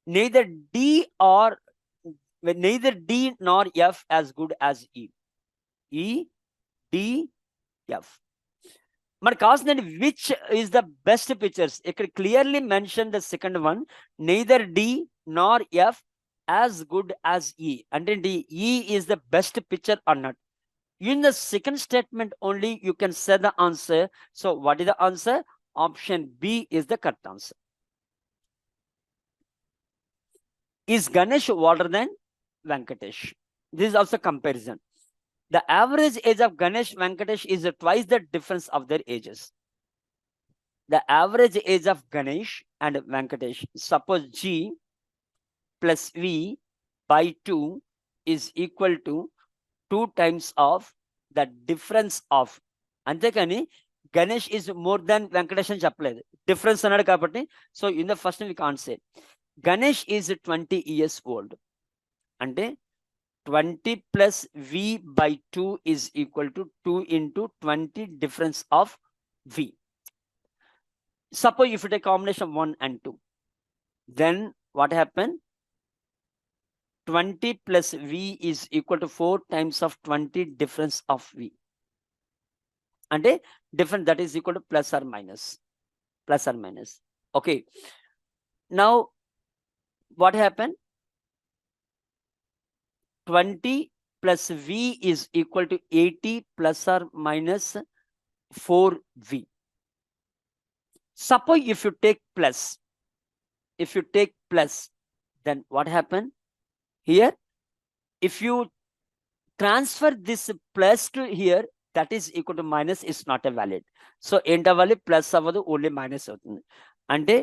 Speaker 1: neither D nor F as good as E. E, D, F. మనకు కావాల్సిందండి which is the best pictures. ఇక్కడ clearly mention the second one, neither D nor F as good as E. అంటే E is the best picture అన్నట్టు. In the second statement only you can say the answer. So what is the answer? Option B is the correct answer. Is Ganesh older than Venkatesh? This is also comparison. The average age of Ganesh Venkatesh is twice the difference of their ages. The average age of Ganesh and Venkatesh, suppose G plus V by 2 is equal to 2 times of the difference of. అంతేకాని Ganesh is more than Venkatesh అని చెప్పలేదు, difference అన్నాడు కాబట్టి. So in the first we can't say. Ganesh is 20 years old. అంటే 20 plus V by 2 is equal to 2 into 20 difference of V. Suppose if you take combination of 1 and 2, then what happened? 20 plus V is equal to 4 times of 20 difference of V. అంటే difference that is equal to plus or minus. Okay, now what happened? 20 plus V is equal to 80 plus or minus 4V. Suppose if you take plus, then what happened here? If you transfer this plus to here, that is equal to minus, is not a valid. So end of plus avadu, only minus avutundi. Ante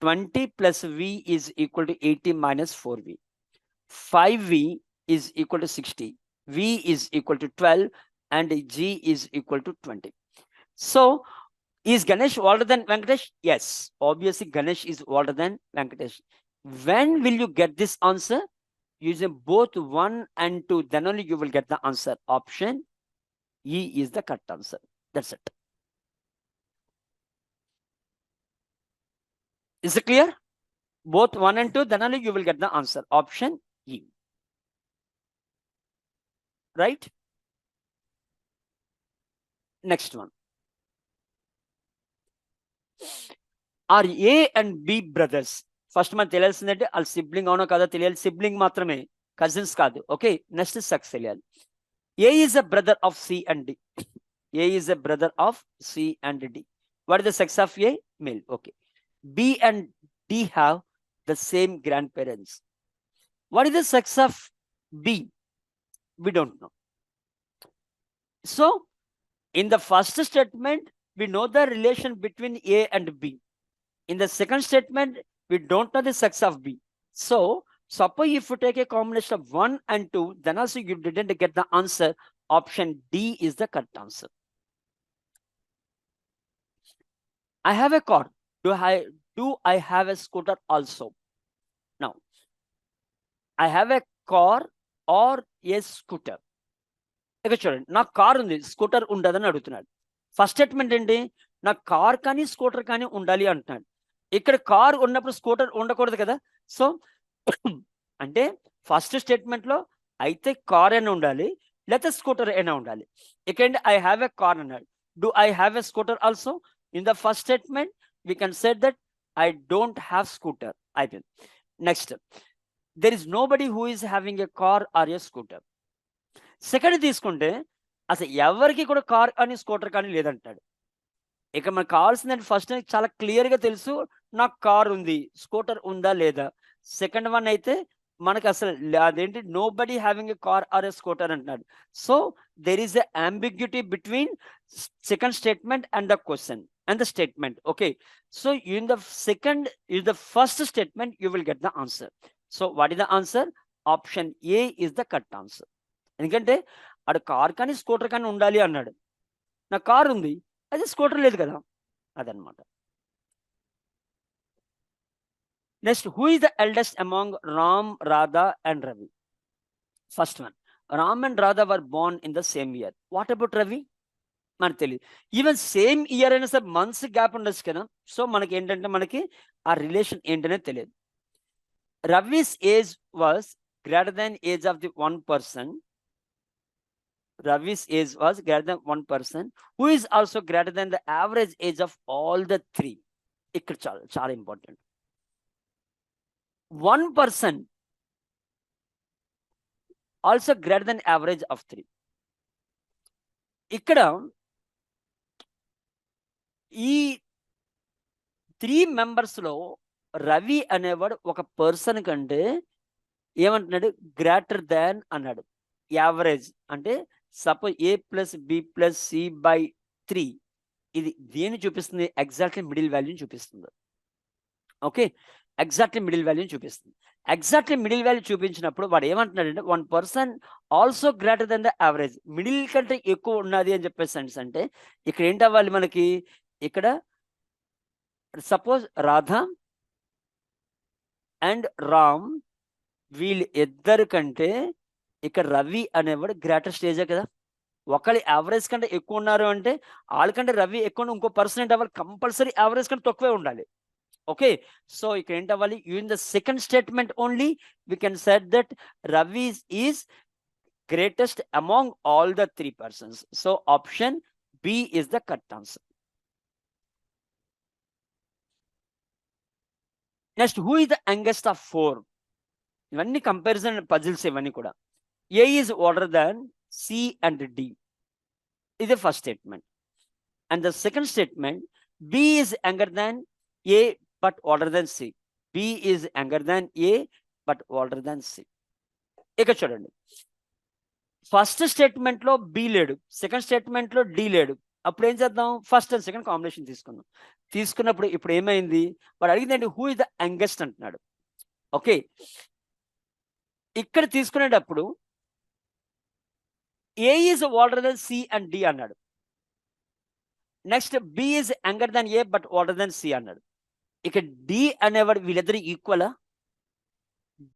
Speaker 1: 20 plus V is equal to 80 minus 4V. 5V is equal to 60. V is equal to 12 and G is equal to 20. So Is Ganesh older than Venkatesh? Yes, obviously Ganesh is older than Venkatesh. When will you get this answer? Using both 1 and 2, then only you will get the answer. Option E is the correct answer. That's it. Is it clear? Both 1 and 2, then only you will get the answer. Option E. Right? Next one. Are A and B brothers? First మనకు తెలియాల్సిందంటే వాళ్ళ sibling అవునో కదా తెలియాలి. Sibling మాత్రమే, cousins కాదు. Okay, next sex తెలియాలి. A is a brother of C and D. A is a brother of C and D. What is the sex of A? Male. Okay. B and D have the same grandparents. What is the sex of B? We don't know. So, in the first statement, we know the relation between A and B. In the second statement, we don't know the sex of B. So, suppose if you take a combination of 1 and 2, then also you didn't get the answer. Option D is the correct answer. I have a car. Do I have a scooter also? Now, I have a car or a scooter. ఇక్కడ చూడండి, నాకు car ఉంది, scooter ఉండదని అడుగుతున్నాడు. First statement ఏంటి? నాకు car కానీ scooter కానీ ఉండాలి అంటున్నాడు. ఇక్కడ కార్ ఉన్నప్పుడు స్కూటర్ ఉండకూడదు కదా. సో అంటే ఫస్ట్ స్టేట్మెంట్ లో అయితే కార్ అయినా ఉండాలి, లేకపోతే స్కూటర్ అయినా ఉండాలి. ఇక్కడ ఐ హ్యావ్ ఎ కార్ అన్నాడు. Do I have a scooter also? In the first statement we can set that I don't have scooter. అయిపోయింది. Next, there is nobody who is having a car or a scooter. Second తీసుకుంటే అసలు ఎవరికి కూడా car కానీ scooter కానీ లేదంటాడు. ఇక మనకు కావాల్సిందంటే first చాలా క్లియర్గా తెలుసు, నాకు కార్ ఉంది, స్కూటర్ ఉందా లేదా. సెకండ్ వన్ అయితే మనకు అసలు అదేంటి, nobody having a car or a scooter అంటున్నాడు. So there is a ambiguity between second statement and the question and the statement. Okay, so in the second is the first statement, you will get the answer. So what is the answer? Option A is the correct answer. ఎందుకంటే అక్కడ car కానీ scooter కానీ ఉండాలి అన్నాడు. నా car ఉంది, అదే scooter లేదు కదా, అదనమాట. Next, who is the eldest among Ram, Radha and Ravi? First one, Ram and Radha were born in the same year. What about Ravi? మనకు తెలియదు. ఈవెన్ సేమ్ ఇయర్ అయినా సరే మంత్స్ గ్యాప్ ఉండొచ్చు కదా. సో మనకి ఏంటంటే మనకి ఆ రిలేషన్ ఏంటనే తెలియదు. Ravi's age was greater than age of the one person. Ravi's age was greater than one person who is also greater than the average age of all the three. ఇక్కడ చాలా important. One person also greater than average of three. ఇక్కడ ఈ 3 members లో రవి అనేవాడు ఒక person కంటే ఏమంటున్నాడు, greater than అన్నాడు. యావరేజ్ అంటే suppose A plus B plus C by 3, ఇది దేన్ని చూపిస్తుంది? ఎగ్జాక్ట్లీ మిడిల్ వాల్యూని చూపిస్తుంది. ఓకే, ఎగ్జాక్ట్లీ మిడిల్ వాల్యూని చూపిస్తుంది. ఎగ్జాక్ట్లీ మిడిల్ వాల్యూ చూపించినప్పుడు వాడు ఏమంటున్నాడంటే one person also greater than the average, middle కంటే ఎక్కువ ఉన్నది అని చెప్పే సెన్స్. అంటే ఇక్కడ ఏంటవ్వాలి మనకి, ఇక్కడ సపోజ్ రాధా అండ్ రామ్ వీళ్ళు ఇద్దరు కంటే ఇక్కడ రవి అనేవాడు గ్రేటర్ స్టేజే కదా. ఒకళ్ళు యావరేజ్ కంటే ఎక్కువ ఉన్నారు అంటే వాళ్ళకంటే రవి ఎక్కువ, ఇంకో పర్సన్ ఏంటి అవ్వాలి, కంపల్సరీ యావరేజ్ కంటే తక్కువే ఉండాలి. ఓకే, సో ఇక్కడ ఏంటి అవ్వాలి, in the second statement only we can set that Ravi is greatest among all the 3 persons. So option B is the correct answer. Next, who is the youngest of 4? ఇవన్నీ comparison puzzles ఇవన్నీ కూడా. A is older than C and D is the first statement. And the second statement, B is younger than A but older than C. B is younger than A but older than C. ఇక చూడండి, first statement లో B లేడు, second statement లో D లేడు. అప్పుడు ఏం చేద్దాం, first and second combination తీసుకుందాం. తీసుకున్నప్పుడు ఇప్పుడు ఏమైంది, వాడు అడిగిందండి హూ ఇస్ ద యంగెస్ట్ అంటున్నాడు. ఓకే, ఇక్కడ తీసుకునేటప్పుడు A is older than C and D అన్నాడు. Next B is younger than A but older than C అన్నాడు. ఇక డి అనేవాడు వీళ్ళిద్దరు ఈక్వలా?